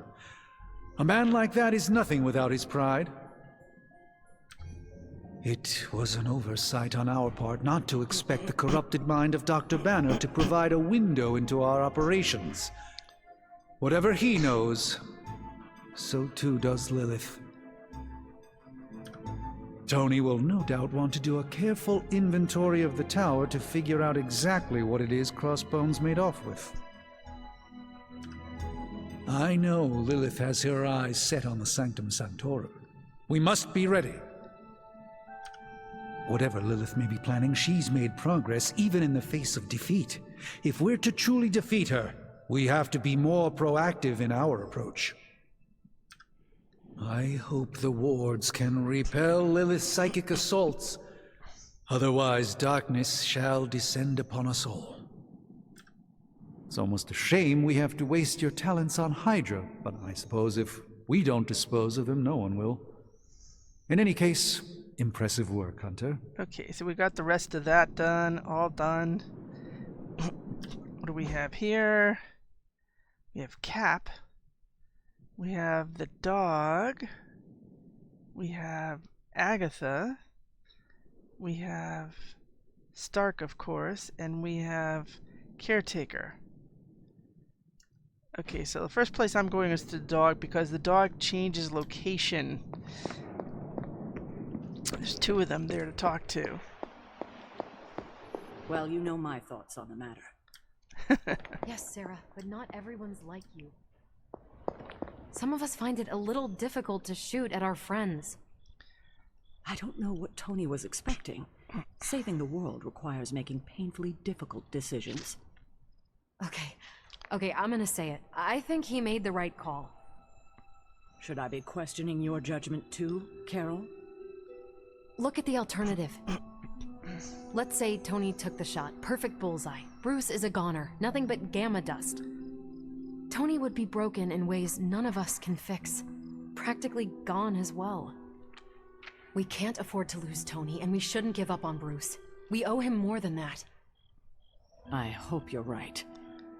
A man like that is nothing without his pride. It was an oversight on our part not to expect the corrupted mind of Dr. Banner to provide a window into our operations. Whatever he knows, so too does Lilith. Tony will no doubt want to do a careful inventory of the tower to figure out exactly what it is Crossbones made off with. I know Lilith has her eyes set on the Sanctum Sanctorum. We must be ready. Whatever Lilith may be planning, she's made progress even in the face of defeat. If we're to truly defeat her, we have to be more proactive in our approach. I hope the wards can repel Lilith's psychic assaults. Otherwise, darkness shall descend upon us all. It's almost a shame we have to waste your talents on Hydra, but I suppose if we don't dispose of them, no one will. In any case, impressive work, Hunter. Okay, so we got the rest of that done, all done. What do we have here? We have Cap. We have the dog. We have Agatha. We have Stark, of course, and we have Caretaker. Okay, so the first place I'm going is to the dog because the dog changes location. There's two of them there to talk to. Well, you know my thoughts on the matter. Yes, Sarah, but not everyone's like you. Some of us find it a little difficult to shoot at our friends. I don't know what Tony was expecting. Saving the world requires making painfully difficult decisions. Okay, I'm gonna say it. I think he made the right call. Should I be questioning your judgment too, Carol? Look at the alternative. Let's say Tony took the shot. Perfect bullseye. Bruce is a goner. Nothing but gamma dust. Tony would be broken in ways none of us can fix. Practically gone as well. We can't afford to lose Tony, and we shouldn't give up on Bruce. We owe him more than that. I hope you're right,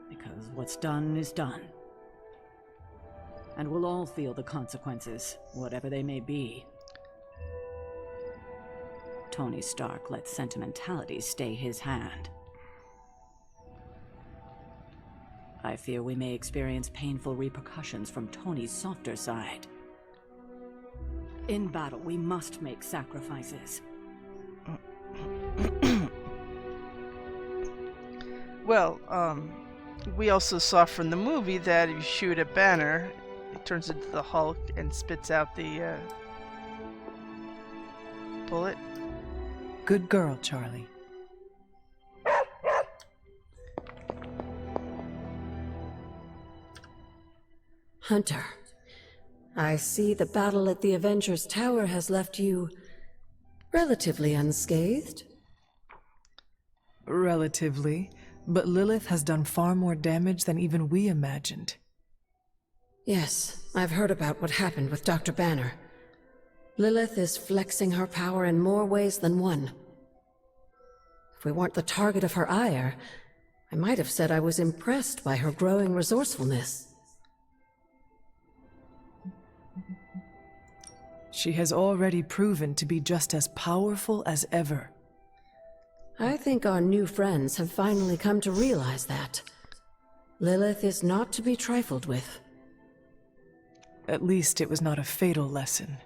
because what's done is done. And we'll all feel the consequences, whatever they may be. Tony Stark let sentimentality stay his hand. I fear we may experience painful repercussions from Tony's softer side. In battle, we must make sacrifices. Well, we also saw from the movie that if you shoot a Banner, it turns into the Hulk and spits out the bullet. Good girl, Charlie. Hunter, I see the battle at the Avengers Tower has left you relatively unscathed. Relatively, but Lilith has done far more damage than even we imagined. Yes, I've heard about what happened with Dr. Banner. Lilith is flexing her power in more ways than one. If we weren't the target of her ire, I might have said I was impressed by her growing resourcefulness. She has already proven to be just as powerful as ever. I think our new friends have finally come to realize that. Lilith is not to be trifled with. At least it was not a fatal lesson.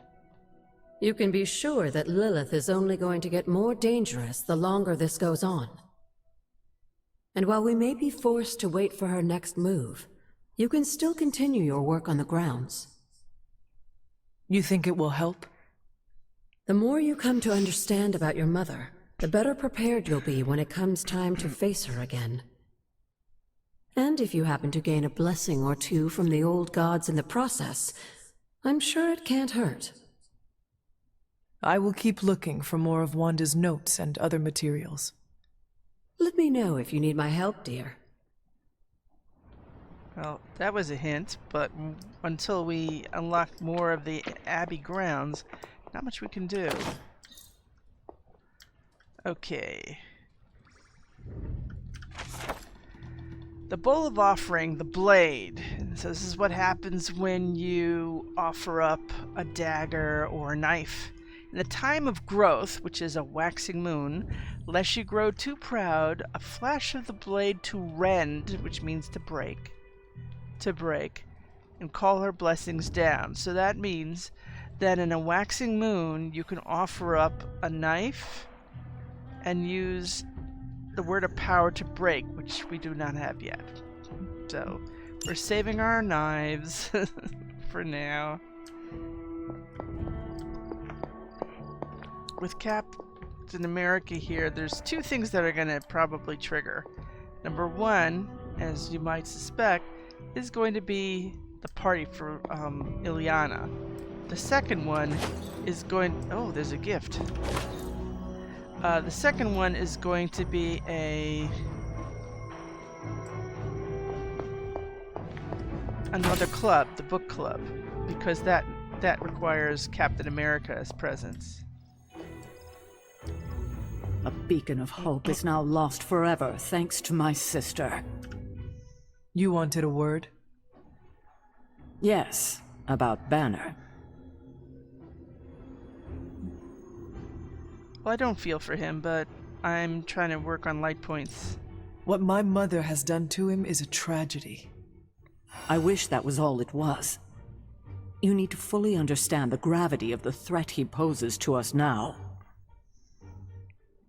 You can be sure that Lilith is only going to get more dangerous the longer this goes on. And while we may be forced to wait for her next move, you can still continue your work on the grounds. You think it will help? The more you come to understand about your mother, the better prepared you'll be when it comes time to face her again. And if you happen to gain a blessing or two from the old gods in the process, I'm sure it can't hurt. I will keep looking for more of Wanda's notes and other materials. Let me know if you need my help, dear. Well, that was a hint, but until we unlock more of the Abbey grounds, not much we can do. Okay. The Bowl of Offering, the Blade. So this is what happens when you offer up a dagger or a knife. In the time of growth, which is a waxing moon, lest you grow too proud, a flash of the blade to rend, which means to break, and call her blessings down. So that means that in a waxing moon, you can offer up a knife and use the word of power to break, which we do not have yet. So we're saving our knives for now. With Captain America here, there's two things that are going to probably trigger. Number one, as you might suspect, is going to be the party for Ileana. The second one is going... Oh, there's a gift. The second one is going to be another club, the book club, because that requires Captain America's presence. A beacon of hope is now lost forever, thanks to my sister. You wanted a word? Yes, about Banner. Well, I don't feel for him, but I'm trying to work on light points. What my mother has done to him is a tragedy. I wish that was all it was. You need to fully understand the gravity of the threat he poses to us now.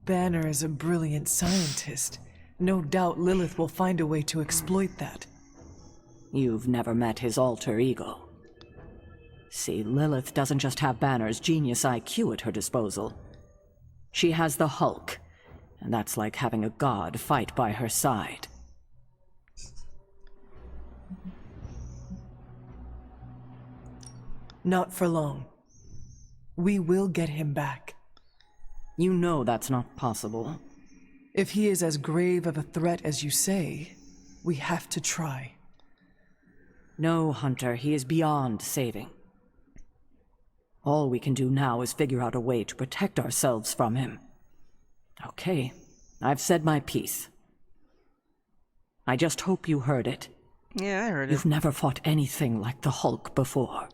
Banner is a brilliant scientist. No doubt Lilith will find a way to exploit that. You've never met his alter ego. See, Lilith doesn't just have Banner's genius IQ at her disposal. She has the Hulk, and that's like having a god fight by her side. Not for long. We will get him back. You know that's not possible. If he is as grave of a threat as you say, we have to try. No, Hunter, he is beyond saving. All we can do now is figure out a way to protect ourselves from him. Okay, I've said my piece. I just hope you heard it. Yeah, I heard it. You've never fought anything like the Hulk before.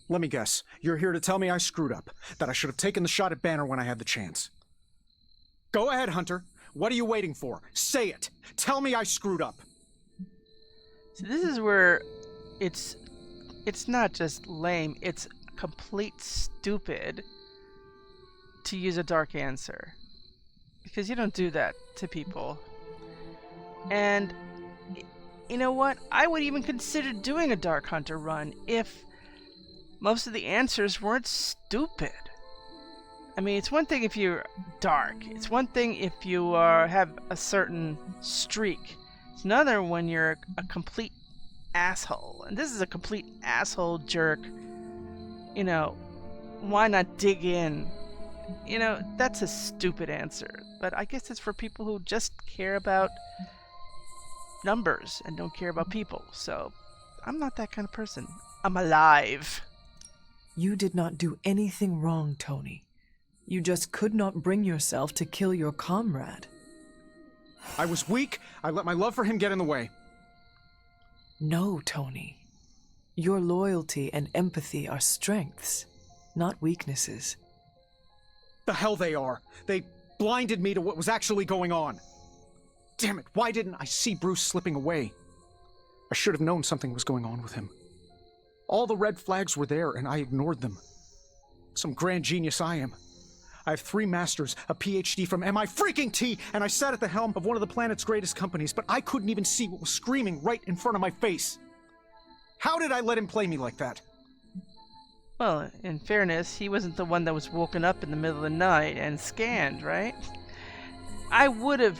Let me guess. You're here to tell me I screwed up. That I should have taken the shot at Banner when I had the chance. Go ahead, Hunter. What are you waiting for? Say it. Tell me I screwed up. So this is where it's not just lame, it's complete stupid to use a dark answer. Because you don't do that to people. And you know what? I would even consider doing a Dark Hunter run if most of the answers weren't stupid. I mean, it's one thing if you're dark. It's one thing if you have a certain streak. It's another when you're a complete asshole. And this is a complete asshole jerk. You know, why not dig in? You know, that's a stupid answer. But I guess it's for people who just care about numbers and don't care about people. So, I'm not that kind of person. I'm alive. You did not do anything wrong, Tony. You just could not bring yourself to kill your comrade. I was weak. I let my love for him get in the way. No, Tony. Your loyalty and empathy are strengths, not weaknesses. The hell they are. They blinded me to what was actually going on. Damn it, why didn't I see Bruce slipping away? I should have known something was going on with him. All the red flags were there, and I ignored them. Some grand genius I am. I have 3 masters, a PhD from MI-T, and I sat at the helm of one of the planet's greatest companies, but I couldn't even see what was screaming right in front of my face. How did I let him play me like that? Well, in fairness, he wasn't the one that was woken up in the middle of the night and scanned, right? I would have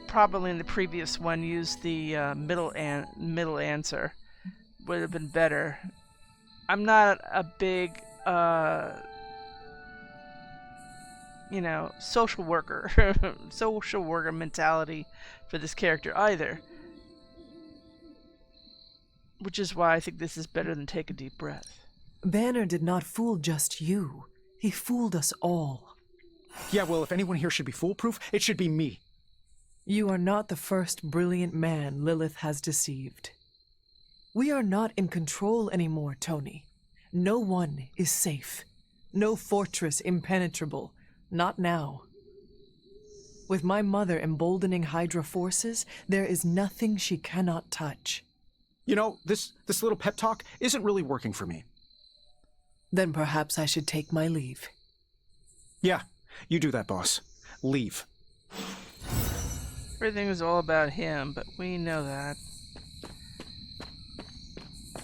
probably in the previous one used the middle answer. Would have been better. I'm not a big, social worker mentality for this character either. Which is why I think this is better than Take a Deep Breath. Banner did not fool just you. He fooled us all. Yeah, well, if anyone here should be foolproof, it should be me. You are not the first brilliant man Lilith has deceived. We are not in control anymore, Tony. No one is safe. No fortress impenetrable. Not now. With my mother emboldening Hydra forces, there is nothing she cannot touch. You know, this little pep talk isn't really working for me. Then perhaps I should take my leave. Yeah, you do that, boss. Leave. Everything is all about him, but we know that.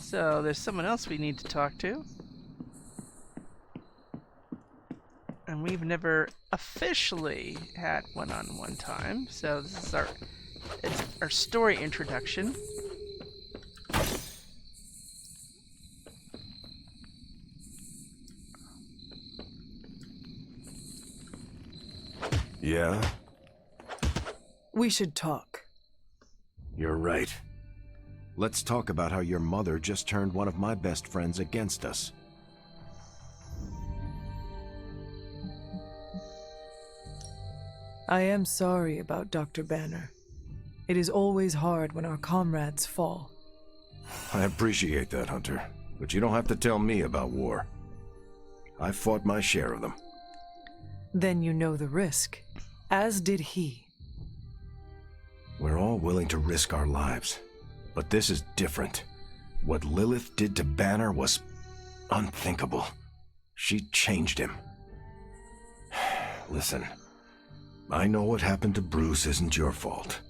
So there's someone else we need to talk to. And we've never officially had one-on-one time, so this is our story introduction. Yeah? We should talk. You're right. Let's talk about how your mother just turned one of my best friends against us. I am sorry about Dr. Banner. It is always hard when our comrades fall. I appreciate that, Hunter, but you don't have to tell me about war. I fought my share of them. Then you know the risk, as did he. We're all willing to risk our lives, but this is different. What Lilith did to Banner was unthinkable. She changed him. Listen, I know what happened to Bruce isn't your fault.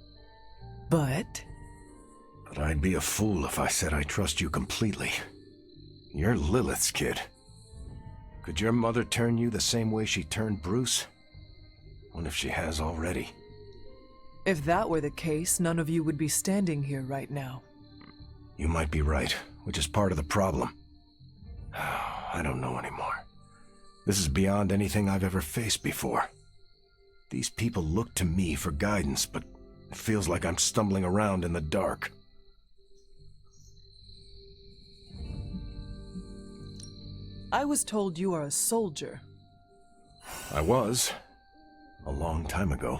But I'd be a fool if I said I trust you completely. You're Lilith's kid. Could your mother turn you the same way she turned Bruce? What if she has already? if that were the case, none of you would be standing here right now. You might be right, which is part of the problem. I don't know anymore. This is beyond anything I've ever faced before. These people look to me for guidance, but it feels like I'm stumbling around in the dark. I was told you are a soldier. I was. A long time ago.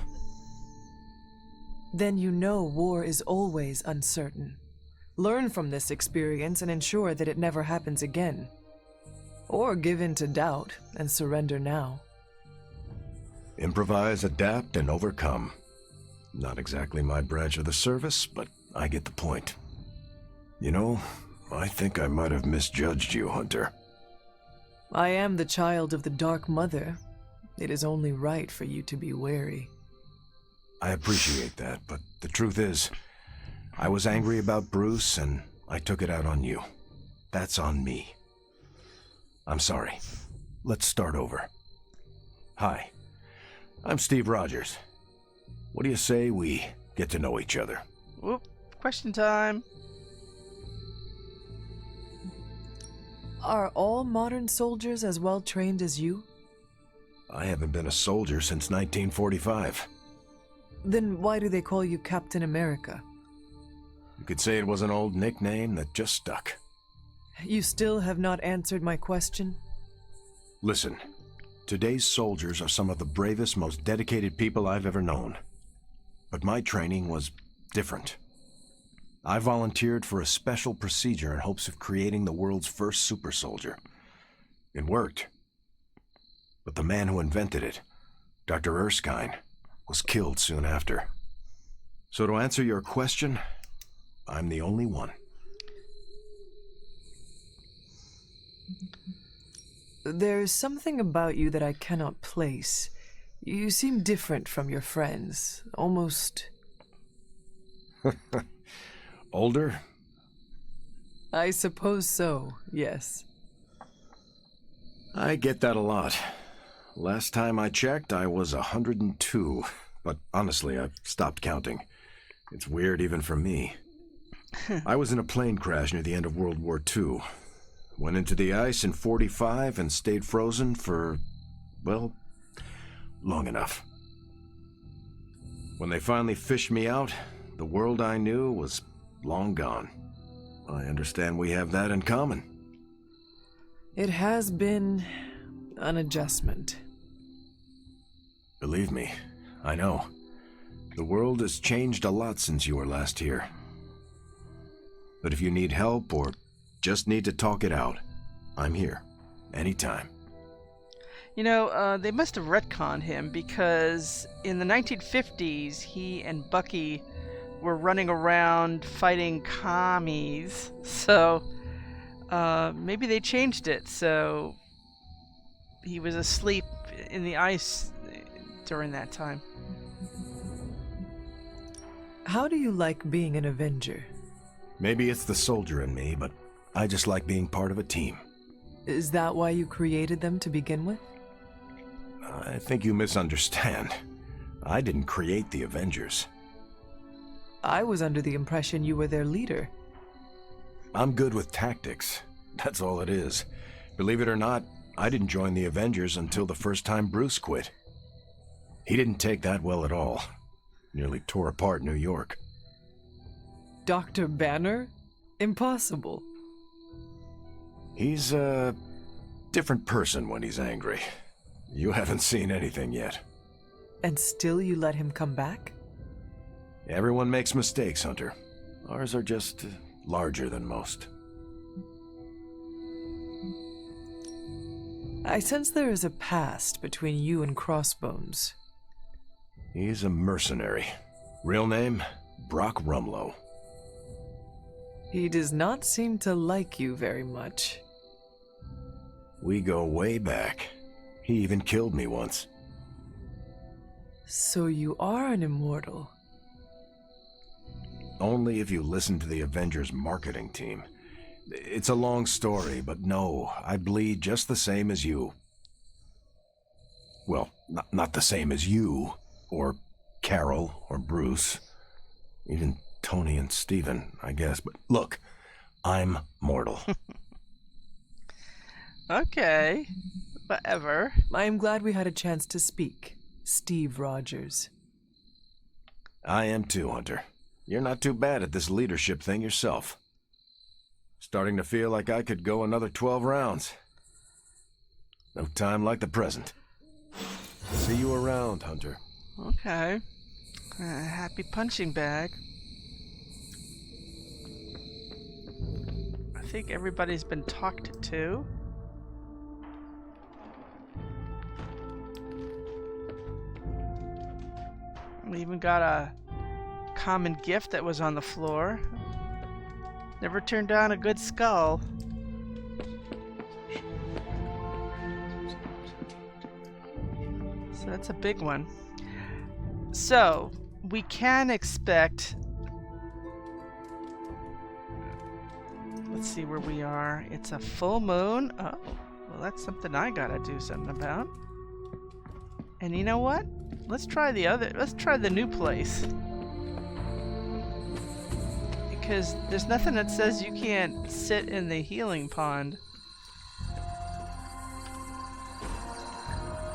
Then you know war is always uncertain. Learn from this experience and ensure that it never happens again. Or give in to doubt and surrender now. Improvise, adapt, and overcome. Not exactly my branch of the service, but I get the point. You know, I think I might have misjudged you, Hunter. I am the child of the Dark Mother. It is only right for you to be wary. I appreciate that, but the truth is, I was angry about Bruce, and I took it out on you. That's on me. I'm sorry. Let's start over. Hi, I'm Steve Rogers. What do you say we get to know each other? Whoop, question time. Are all modern soldiers as well trained as you? I haven't been a soldier since 1945. Then why do they call you Captain America? You could say it was an old nickname that just stuck. You still have not answered my question? Listen, today's soldiers are some of the bravest, most dedicated people I've ever known. But my training was different. I volunteered for a special procedure in hopes of creating the world's first super soldier. It worked. But the man who invented it, Dr. Erskine, was killed soon after. So to answer your question, I'm the only one. There's something about you that I cannot place. You seem different from your friends. Almost... Older? I suppose so, yes. I get that a lot. Last time I checked, I was 102. But honestly, I've stopped counting. It's weird even for me. I was in a plane crash near the end of World War II. Went into the ice in '45 and stayed frozen for, well, long enough. When they finally fished me out, the world I knew was long gone. I understand we have that in common. It has been an adjustment. Believe me, I know. The world has changed a lot since you were last here. But if you need help or just need to talk it out, I'm here. Anytime. You know, they must have retconned him because in the 1950s, he and Bucky were running around fighting commies. So, maybe they changed it. So, he was asleep in the ice during that time. How do you like being an Avenger? Maybe it's the soldier in me, but I just like being part of a team. Is that why you created them to begin with? I think you misunderstand. I didn't create the Avengers. I was under the impression you were their leader. I'm good with tactics. That's all it is. Believe it or not, I didn't join the Avengers until the first time Bruce quit. He didn't take that well at all. Nearly tore apart New York. Dr. Banner? Impossible. He's a different person when he's angry. You haven't seen anything yet. And still you let him come back? Everyone makes mistakes, Hunter. Ours are just larger than most. I sense there is a past between you and Crossbones. He's a mercenary. Real name, Brock Rumlow. He does not seem to like you very much. We go way back. He even killed me once. So you are an immortal? Only if you listen to the Avengers marketing team. It's a long story, but no, I bleed just the same as you. Well, not the same as you, or Carol, or Bruce. Even Tony and Steven, I guess. But look, I'm mortal. Okay, whatever. I am glad we had a chance to speak, Steve Rogers. I am too, Hunter. You're not too bad at this leadership thing yourself. Starting to feel like I could go another 12 rounds. No time like the present. See you around, Hunter. Okay. Happy punching bag. I think everybody's been talked to. We even got a common gift that was on the floor. Never turned down a good skull. So that's a big one. So, we can expect... Let's see where we are. It's a full moon. Oh, well that's something I gotta do something about. And you know what? Let's try the new place. Because there's nothing that says you can't sit in the healing pond.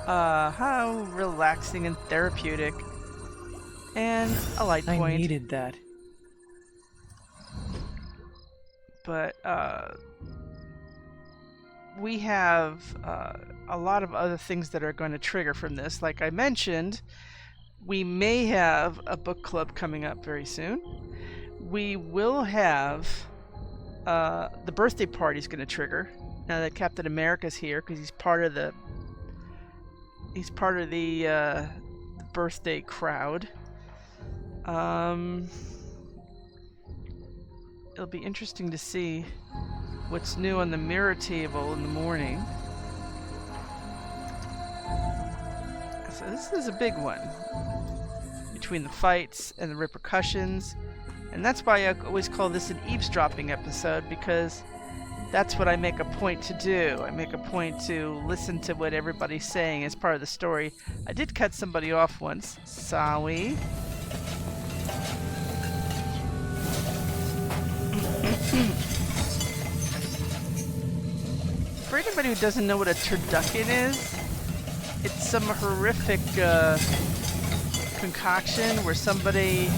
How relaxing and therapeutic. And a light point. I needed that. But, we have a lot of other things that are going to trigger from this. Like I mentioned, we may have a book club coming up very soon. We will have the birthday party's going to trigger now that Captain America's here because he's part of the birthday crowd. It'll be interesting to see what's new on the mirror table in the morning. So this is a big one. Between the fights and the repercussions. And that's why I always call this an eavesdropping episode, because that's what I make a point to do. I make a point to listen to what everybody's saying as part of the story. I did cut somebody off once. Sorry. For anybody who doesn't know what a turducken is, it's some horrific concoction where somebody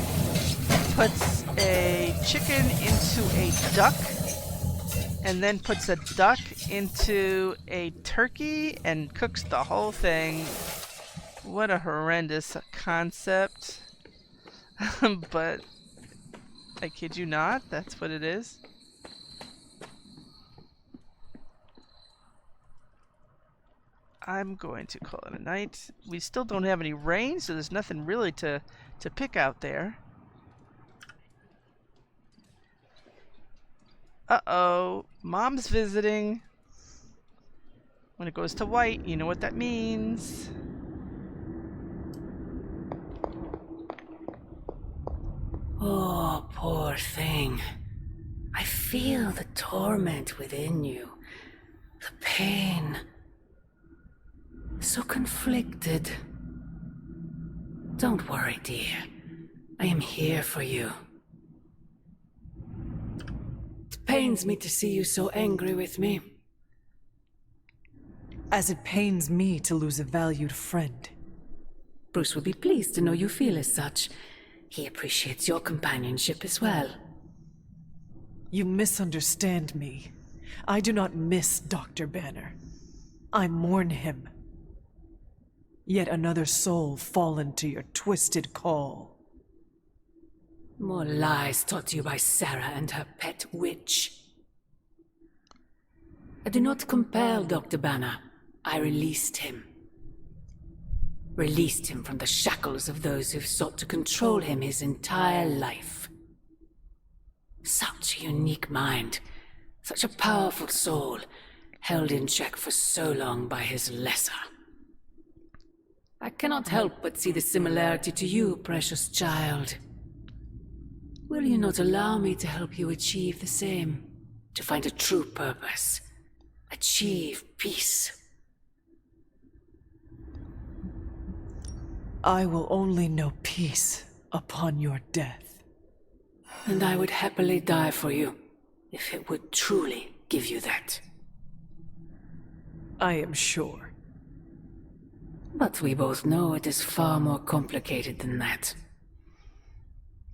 puts a chicken into a duck and then puts a duck into a turkey and cooks the whole thing. What a horrendous concept. But I kid you not, that's what it is. I'm going to call it a night. We still don't have any rain, so there's nothing really to pick out there. Uh-oh, Mom's visiting. When it goes to white, you know what that means. Oh, poor thing. I feel the torment within you. The pain. So conflicted. Don't worry, dear. I am here for you. It pains me to see you so angry with me. As it pains me to lose a valued friend. Bruce would be pleased to know you feel as such. He appreciates your companionship as well. You misunderstand me. I do not miss Dr. Banner. I mourn him. Yet another soul fallen to your twisted call. More lies taught you by Sarah and her pet witch. I do not compel Dr. Banner. I released him. Released him from the shackles of those who've sought to control him his entire life. Such a unique mind, such a powerful soul, held in check for so long by his lesser. I cannot help but see the similarity to you, precious child. Will you not allow me to help you achieve the same? To find a true purpose, achieve peace. I will only know peace upon your death. And I would happily die for you, if it would truly give you that. I am sure. But we both know it is far more complicated than that.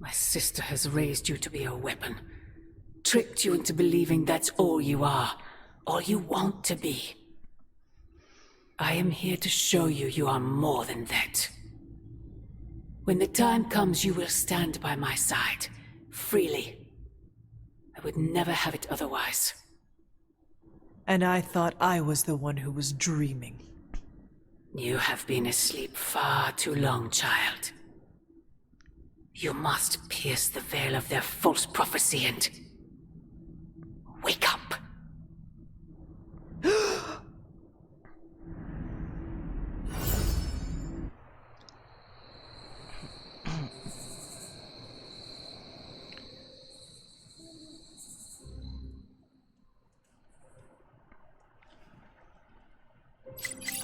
My sister has raised you to be a weapon, tricked you into believing that's all you are, all you want to be. I am here to show you you are more than that. When the time comes, you will stand by my side, freely. I would never have it otherwise. And I thought I was the one who was dreaming. You have been asleep far too long, child. You must pierce the veil of their false prophecy and wake up.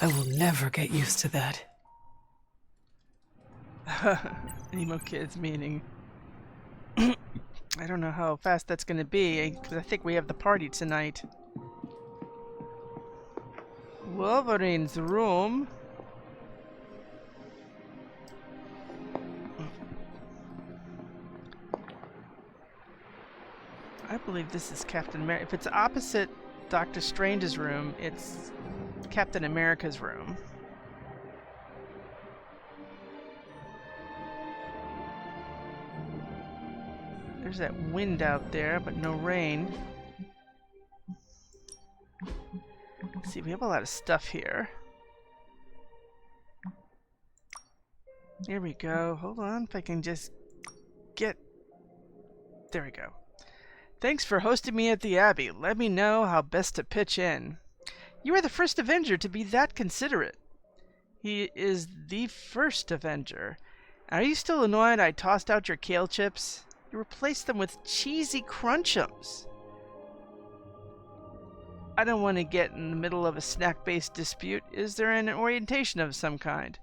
I will never get used to that. Emo kids, meaning. I don't know how fast that's gonna be, because I think we have the party tonight. Wolverine's room. I believe this is Captain America. If it's opposite Doctor Strange's room, it's Captain America's room. There's that wind out there, but no rain. Let's see, we have a lot of stuff here. There we go. Hold on, if I can just get... There we go. Thanks for hosting me at the Abbey. Let me know how best to pitch in. You are the first Avenger to be that considerate. He is the first Avenger. Are you still annoyed I tossed out your kale chips? You replaced them with cheesy crunchums. I don't want to get in the middle of a snack-based dispute. Is there an orientation of some kind?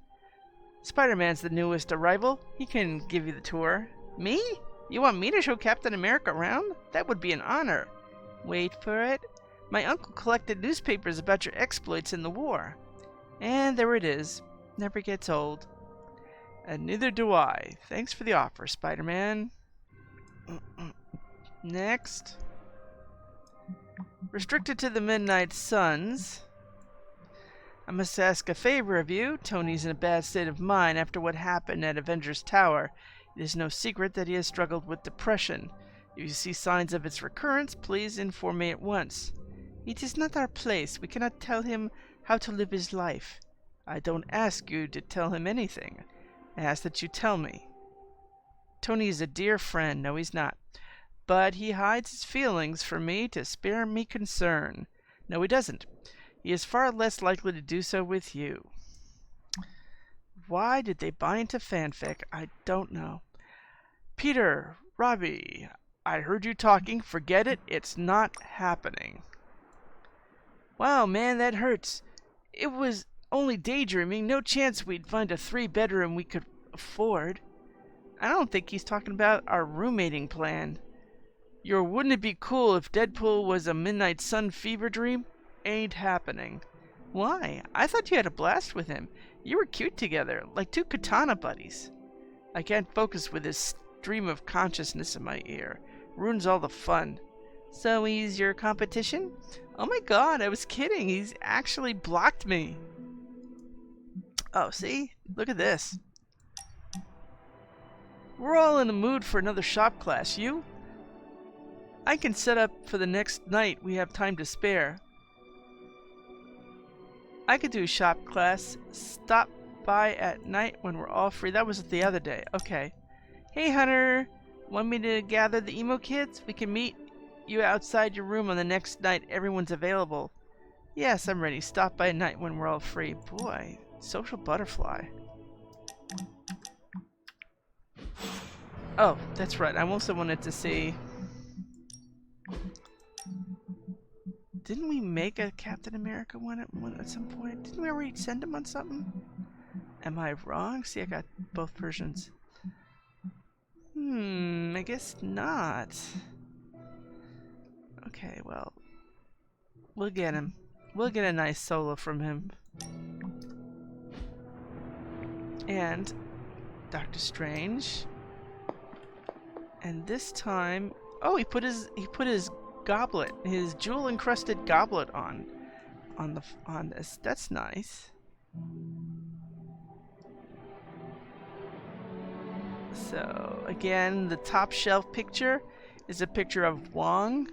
Spider-Man's the newest arrival. He can give you the tour. Me? You want me to show Captain America around? That would be an honor. Wait for it. My uncle collected newspapers about your exploits in the war. And there it is. Never gets old. And neither do I. Thanks for the offer, Spider-Man. Next. Restricted to the Midnight Suns. I must ask a favor of you. Tony's in a bad state of mind after what happened at Avengers Tower. It is no secret that he has struggled with depression. If you see signs of its recurrence, please inform me at once. It is not our place. We cannot tell him how to live his life. I don't ask you to tell him anything. I ask that you tell me. Tony is a dear friend. No, he's not. But he hides his feelings from me to spare me concern. No, he doesn't. He is far less likely to do so with you. Why did they buy into fanfic? I don't know. Peter, Robbie, I heard you talking. Forget it. It's not happening. Wow, man, that hurts. It was only daydreaming. No chance we'd find a 3-bedroom we could afford. I don't think he's talking about our roommating plan. Wouldn't it be cool if Deadpool was a Midnight Sun fever dream? Ain't happening. Why? I thought you had a blast with him. You were cute together, like two katana buddies. I can't focus with this stream of consciousness in my ear. Ruins all the fun. So he's your competition? Oh my god, I was kidding. He's actually blocked me. Oh, see? Look at this. We're all in the mood for another shop class. You? I can set up for the next night. We have time to spare. I could do a shop class. Stop by at night when we're all free. That was the other day. Okay. Hey, Hunter. Want me to gather the emo kids? We can meet you outside your room on the next night. Everyone's available. Yes, I'm ready. Stop by at night when we're all free. Boy, social butterfly. Oh, that's right. I also wanted to see... Didn't we make a Captain America one at some point? Didn't we already send him on something? Am I wrong? See, I got both versions. I guess not. Okay, well, we'll get him. We'll get a nice solo from him. And Doctor Strange. And this time, oh, he put his goblet, his jewel-encrusted goblet on this. That's nice. So again, the top shelf picture is a picture of Wong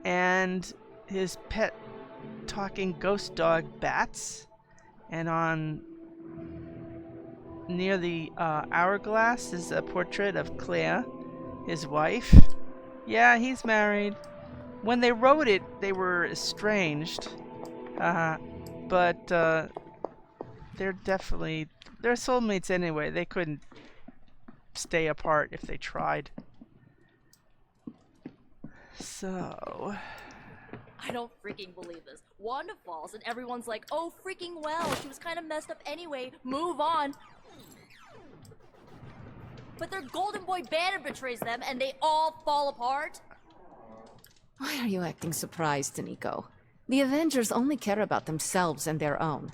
and his pet talking ghost dog Bats, and on near the hourglass is a portrait of Claire, his wife. Yeah, he's married. When they wrote it, they were estranged, but they're soulmates anyway. They couldn't stay apart if they tried. So I don't freaking believe this. Wanda falls and everyone's like, oh freaking well, she was kind of messed up anyway, move on. But their golden boy Banner betrays them and they all fall apart? Why are you acting surprised, Nico? The Avengers only care about themselves and their own.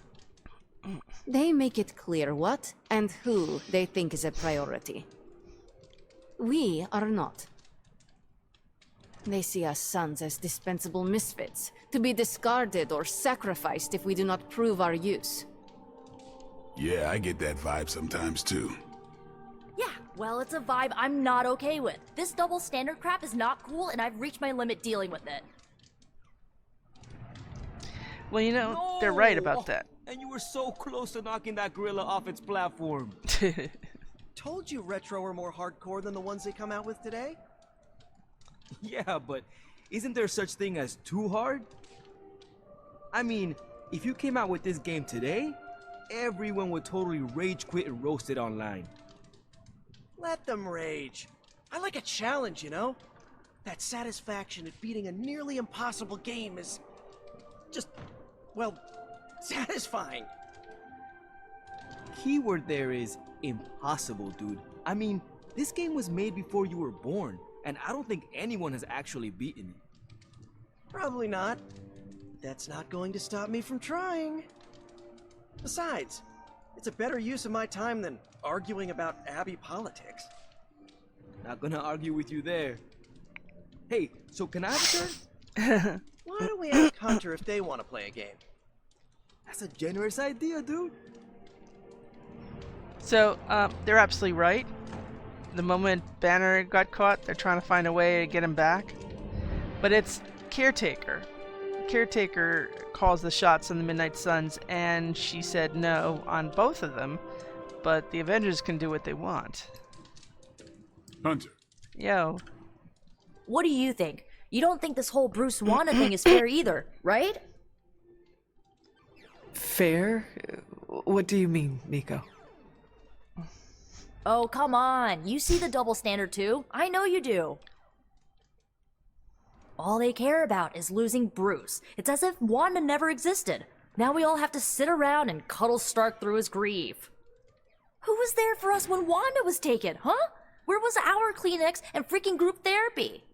They make it clear what and who they think is a priority. We are not. They see us sons as dispensable misfits, to be discarded or sacrificed if we do not prove our use. Yeah, I get that vibe sometimes too. Yeah, well, it's a vibe I'm not okay with. This double standard crap is not cool, and I've reached my limit dealing with it. Well, you know, they're right about that. And you were so close to knocking that gorilla off its platform. Told you Retro were more hardcore than the ones they come out with today? Yeah, but isn't there such thing as too hard? I mean, if you came out with this game today, everyone would totally rage quit and roast it online. Let them rage. I like a challenge, you know? That satisfaction at beating a nearly impossible game is just, well, satisfying. Keyword there is impossible, dude. I mean, this game was made before you were born, and I don't think anyone has actually beaten it. Probably not. That's not going to stop me from trying. Besides, it's a better use of my time than arguing about Abbey politics. Not gonna argue with you there. Hey, so can I have a turn? Why don't we ask Hunter if they want to play a game? That's a generous idea, dude. So, they're absolutely right. The moment Banner got caught, they're trying to find a way to get him back. But it's Caretaker. Caretaker calls the shots on the Midnight Suns, and she said no on both of them. But the Avengers can do what they want. Hunter. Yo. What do you think? You don't think this whole Bruce Wanda thing is fair either, right? Fair? What do you mean, Miko? Oh, come on. You see the double standard too. I know you do. All they care about is losing Bruce. It's as if Wanda never existed. Now we all have to sit around and cuddle Stark through his grief. Who was there for us when Wanda was taken, huh? Where was our Kleenex and freaking group therapy?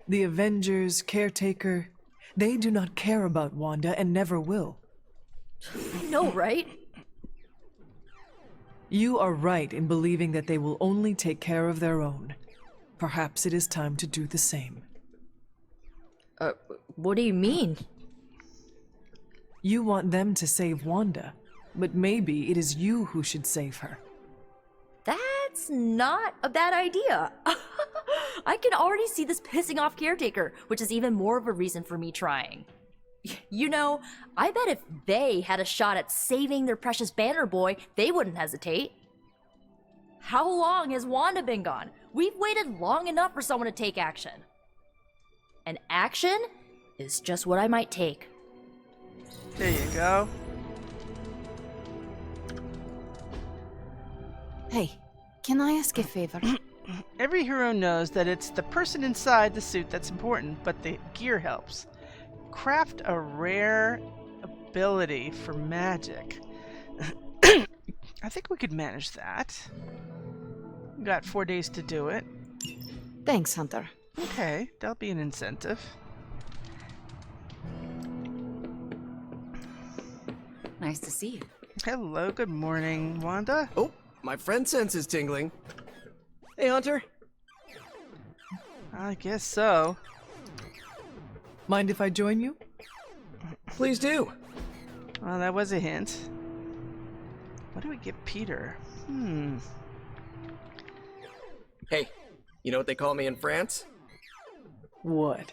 The Avengers, Caretaker, they do not care about Wanda and never will. I know, right? You are right in believing that they will only take care of their own. Perhaps it is time to do the same. What do you mean? You want them to save Wanda, but maybe it is you who should save her. That's not a bad idea. I can already see this pissing off Caretaker, which is even more of a reason for me trying. You know, I bet if they had a shot at saving their precious Banner Boy, they wouldn't hesitate. How long has Wanda been gone? We've waited long enough for someone to take action. And action is just what I might take. There you go. Hey, can I ask a favor? Every hero knows that it's the person inside the suit that's important, but the gear helps. Craft a rare ability for magic. I think we could manage that. We got 4 days to do it. Thanks, Hunter. Okay, that'll be an incentive. Nice to see you. Hello, good morning, Wanda. Oh, my friend sense is tingling. Hey, Hunter. I guess so. Mind if I join you? Please do. Well, that was a hint. What do we give Peter? Hey, you know what they call me in France? What?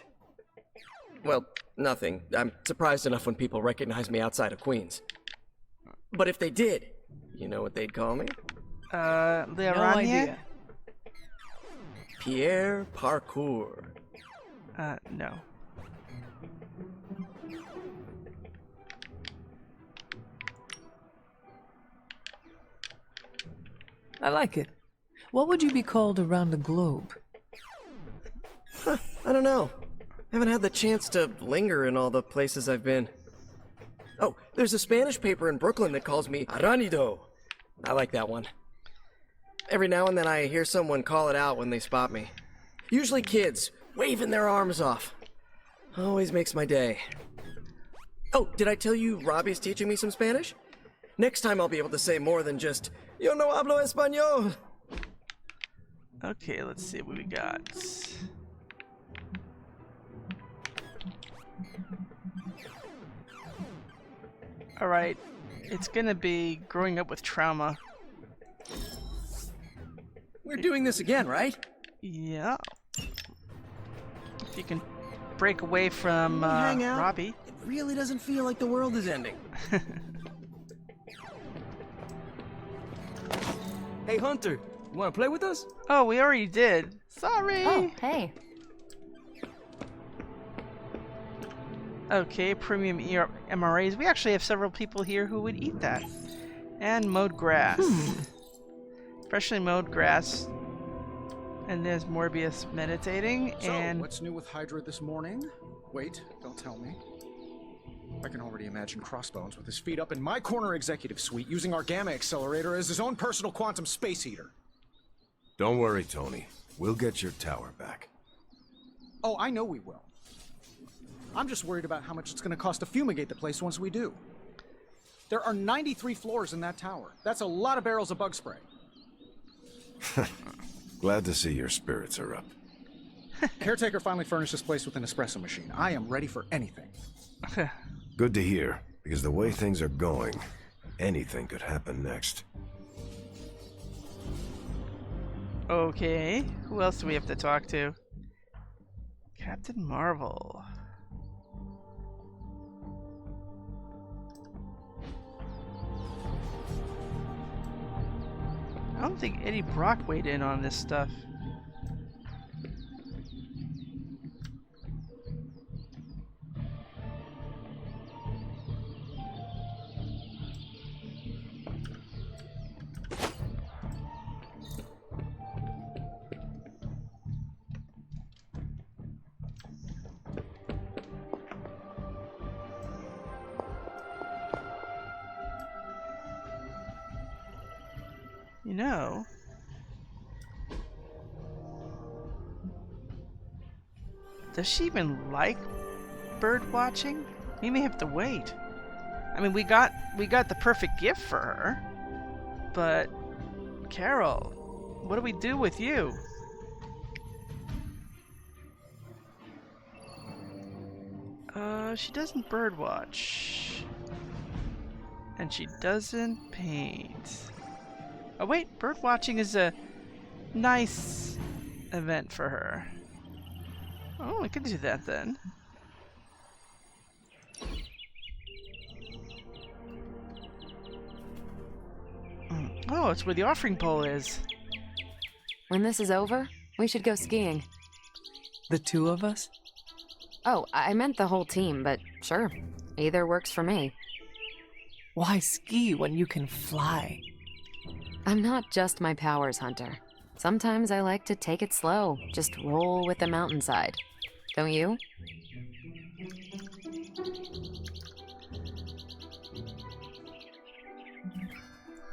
Well, nothing. I'm surprised enough when people recognize me outside of Queens. But if they did, you know what they'd call me? No idea. Pierre Parkour. No. I like it. What would you be called around the globe? I don't know. Haven't had the chance to linger in all the places I've been. Oh, there's a Spanish paper in Brooklyn that calls me Aranido. I like that one. Every now and then I hear someone call it out when they spot me. Usually kids, waving their arms off. Always makes my day. Oh, did I tell you Robbie's teaching me some Spanish? Next time I'll be able to say more than just, Yo no hablo español. Okay, let's see what we got. Alright, it's gonna be growing up with trauma. We're doing this again, right? Yeah. If you can break away from hang out? Robbie. It really doesn't feel like the world is ending. Hey, Hunter, you wanna play with us? Oh, we already did. Sorry. Oh, hey. Okay, premium MRAs. We actually have several people here who would eat that. And mowed grass. Freshly mowed grass. And there's Morbius meditating. And what's new with Hydra this morning? Wait, don't tell me. I can already imagine Crossbones with his feet up in my corner executive suite using our gamma accelerator as his own personal quantum space heater. Don't worry, Tony. We'll get your tower back. Oh, I know we will. I'm just worried about how much it's going to cost to fumigate the place once we do. There are 93 floors in that tower. That's a lot of barrels of bug spray. Glad to see your spirits are up. Caretaker finally furnished this place with an espresso machine. I am ready for anything. Good to hear, because the way things are going, anything could happen next. okay, who else do we have to talk to? Captain Marvel. I don't think Eddie Brock weighed in on this stuff. You know, does she even like bird watching? We may have to wait. I mean, we got the perfect gift for her, but Carol, what do we do with you? She doesn't bird watch, and she doesn't paint. Oh wait, bird watching is a nice event for her. Oh, we could do that then. Oh, it's where the offering pole is. When this is over, we should go skiing. The two of us? Oh, I meant the whole team, but sure. Either works for me. Why ski when you can fly? I'm not just my powers, Hunter. Sometimes I like to take it slow, just roll with the mountainside. Don't you?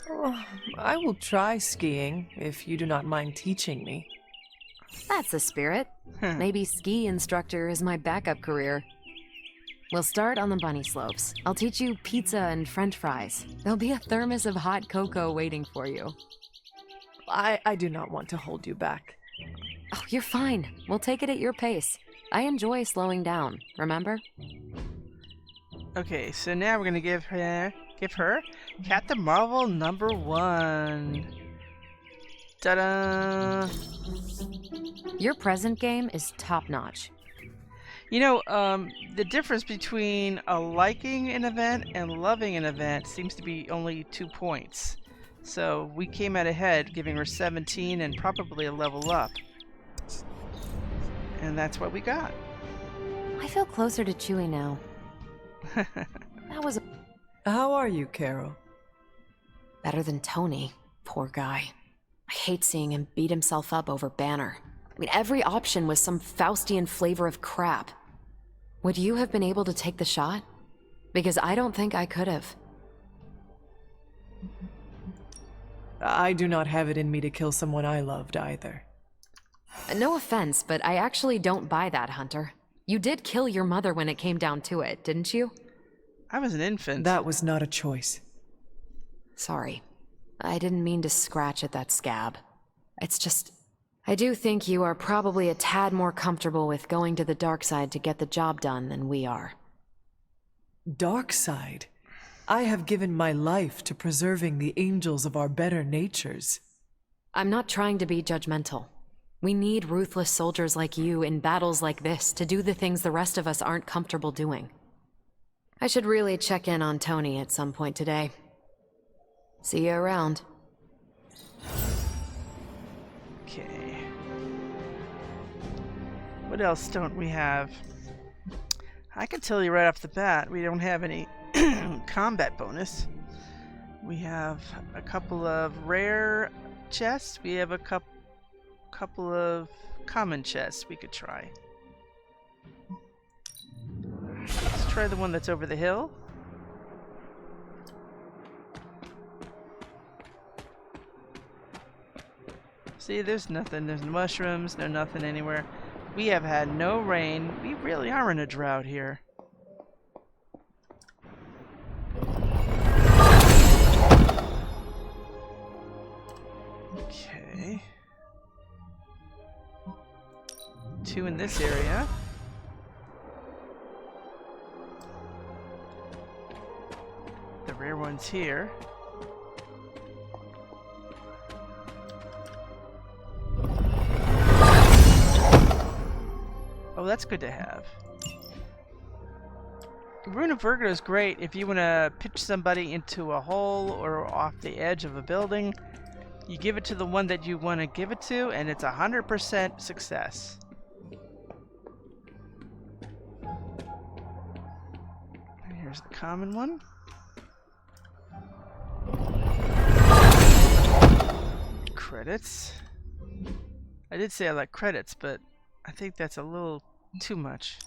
Oh, I will try skiing, if you do not mind teaching me. That's the spirit. Maybe ski instructor is my backup career. We'll start on the bunny slopes. I'll teach you pizza and french fries. There'll be a thermos of hot cocoa waiting for you. I do not want to hold you back. Oh, you're fine. We'll take it at your pace. I enjoy slowing down, remember? Okay, so now we're gonna give her Captain Marvel #1. Ta-da! Your present game is top-notch. You know, the difference between liking an event and loving an event seems to be only 2 points. So we came out ahead, giving her 17 and probably a level up. And that's what we got. I feel closer to Chewie now. That was How are you, Carol? better than Tony. Poor guy. I hate seeing him beat himself up over Banner. I mean, every option was some Faustian flavor of crap. Would you have been able to take the shot? Because I don't think I could have. I do not have it in me to kill someone I loved either. No offense, but I actually don't buy that, Hunter. You did kill your mother when it came down to it, didn't you? I was an infant. That was not a choice. Sorry. I didn't mean to scratch at that scab. It's just... I do think you are probably a tad more comfortable with going to the dark side to get the job done than we are. Dark side? I have given my life to preserving the angels of our better natures. I'm not trying to be judgmental. We need ruthless soldiers like you in battles like this to do the things the rest of us aren't comfortable doing. I should really check in on Tony at some point today. See you around. Okay. What else don't we have? I can tell you right off the bat, we don't have any combat bonus. We have a couple of rare chests. We have a couple of common chests we could try. Let's try the one that's over the hill. See, there's nothing. There's mushrooms, no nothing anywhere. We have had no rain. We really are in a drought here. Okay. 2 in this area. The rare one's here. Oh, that's good to have. Rune of Virgo is great if you want to pitch somebody into a hole or off the edge of a building. You give it to the one that you want to give it to, and it's 100% success. Here's the common one. Credits. I did say I like credits, but I think that's a little too much.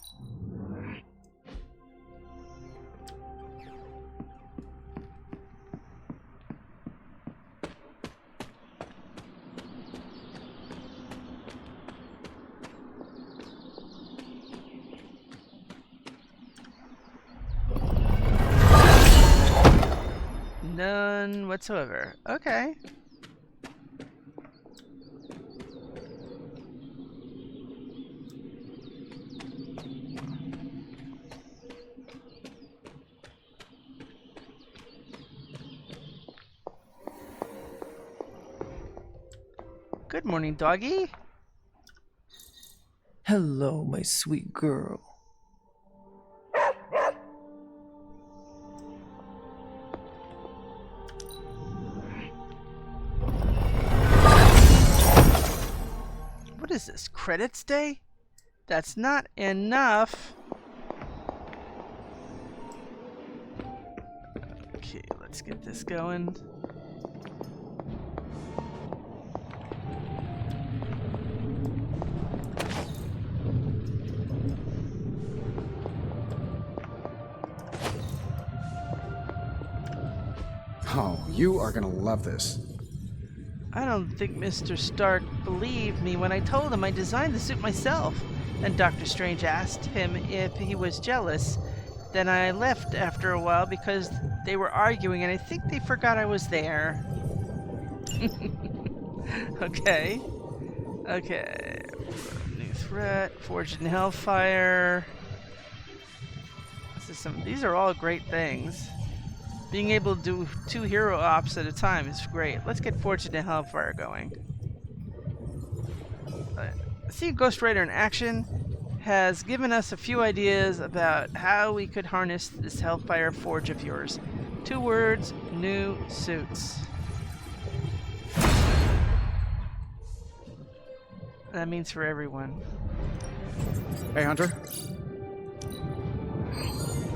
None whatsoever. Okay. Good morning, doggy. Hello, my sweet girl. What is this? Credits day? That's not enough. Okay, let's get this going. Oh, you are gonna love this. I don't think Mr. Stark believed me when I told him I designed the suit myself. Then Dr. Strange asked him if he was jealous. Then I left after a while because they were arguing and I think they forgot I was there. Okay. Okay. New threat. Forged in Hellfire. These are all great things. Being able to do 2 hero ops at a time is great. Let's get Fortune to Hellfire going. See, Ghost Rider in action has given us a few ideas about how we could harness this Hellfire Forge of yours. 2 words, new suits. That means for everyone. Hey, Hunter.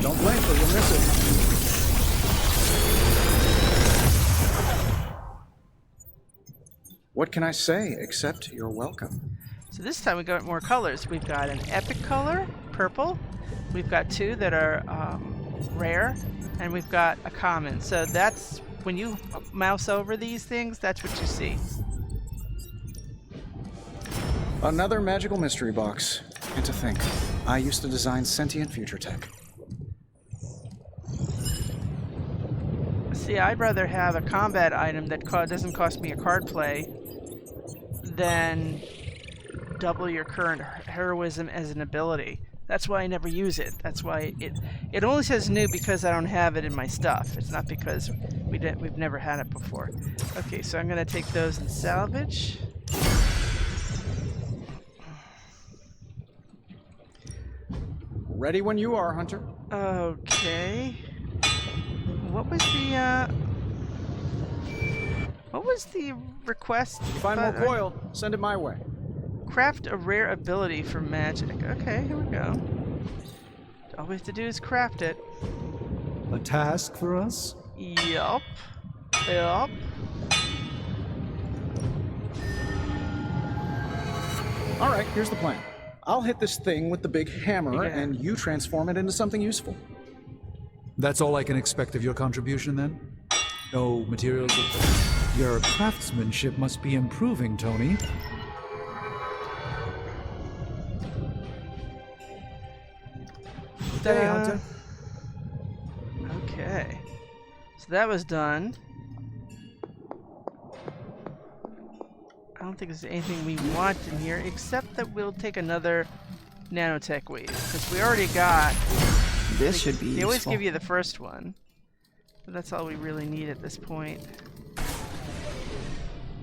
Don't blink or you'll miss it. What can I say except you're welcome? So this time we got more colors. We've got an epic color, purple. We've got 2 that are rare, and we've got a common. So that's when you mouse over these things, that's what you see. Another magical mystery box. And to think, I used to design sentient future tech. See, I'd rather have a combat item that doesn't cost me a card play than double your current heroism as an ability. That's why I never use it. That's why it only says new because I don't have it in my stuff. It's not because we've never had it before. Okay, so I'm gonna take those and salvage. Ready when you are, Hunter. Okay. What was the request? Find more coil. Send it my way. Craft a rare ability for magic. Okay, here we go. All we have to do is craft it. A task for us? Yup. Yup. Alright, here's the plan. I'll hit this thing with the big hammer, Yeah. and you transform it into something useful. That's all I can expect of your contribution, then? No materials? Your craftsmanship must be improving, Tony. Hey, Hunter. Okay. So that was done. I don't think there's anything we want in here, except that we'll take another nanotech wave, because we already got... This should be They always useful. give you the first one, but that's all we really need at this point.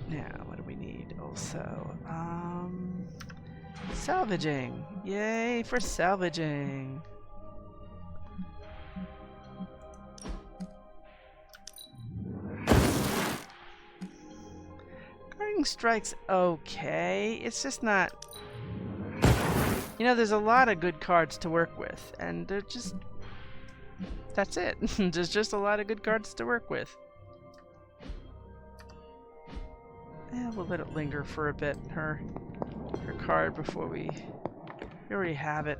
Now, what do we need also? Salvaging! Yay for salvaging! Guarding strike's okay. It's just not... You know, there's a lot of good cards to work with, and they're just... That's it. There's just a lot of good cards to work with. Yeah, we'll let it linger for a bit, her card, before we already have it.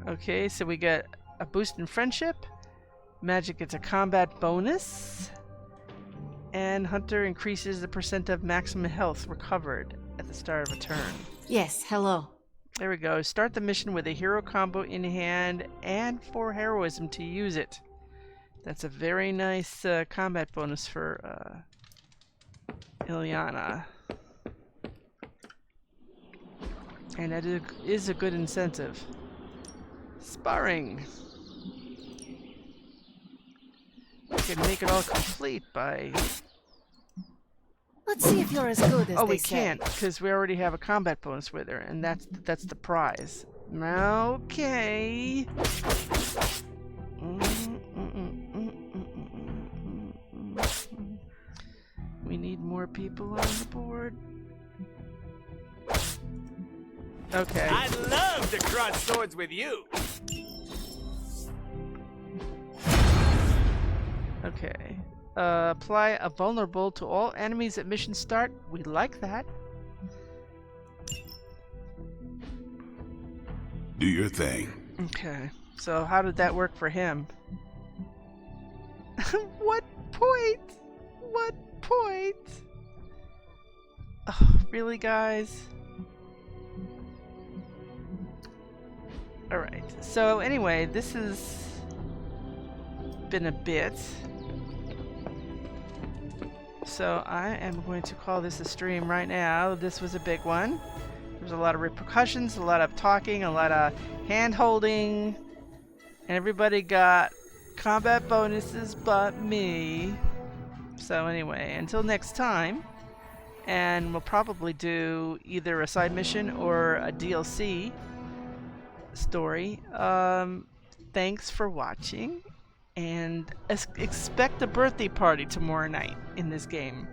Okay, so we get a boost in friendship. Magic gets a combat bonus. And Hunter increases the percent of maximum health recovered at the start of a turn. Yes, hello. There we go. Start the mission with a hero combo in hand and 4 heroism to use it. That's a very nice combat bonus for Ilyana. And that is a good incentive. Sparring. We can make it all complete by... Let's see if you're as good as Oh, they we say. can't, because we already have a combat bonus with her, and that's the prize. Okay. We need more people on the board. Okay. I'd love to cross swords with you. Okay. Apply a vulnerable to all enemies at mission start. We like that. Do your thing. Okay. So how did that work for him? What point? What point? Oh, really, guys? Alright. So anyway, this has been a bit. So I am going to call this a stream right now. This was a big one. There was a lot of repercussions, a lot of talking, a lot of hand-holding, and everybody got combat bonuses but me. So anyway, until next time, and we'll probably do either a side mission or a DLC story. Thanks for watching. And expect a birthday party tomorrow night in this game.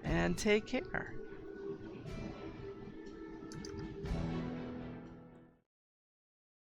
And take care.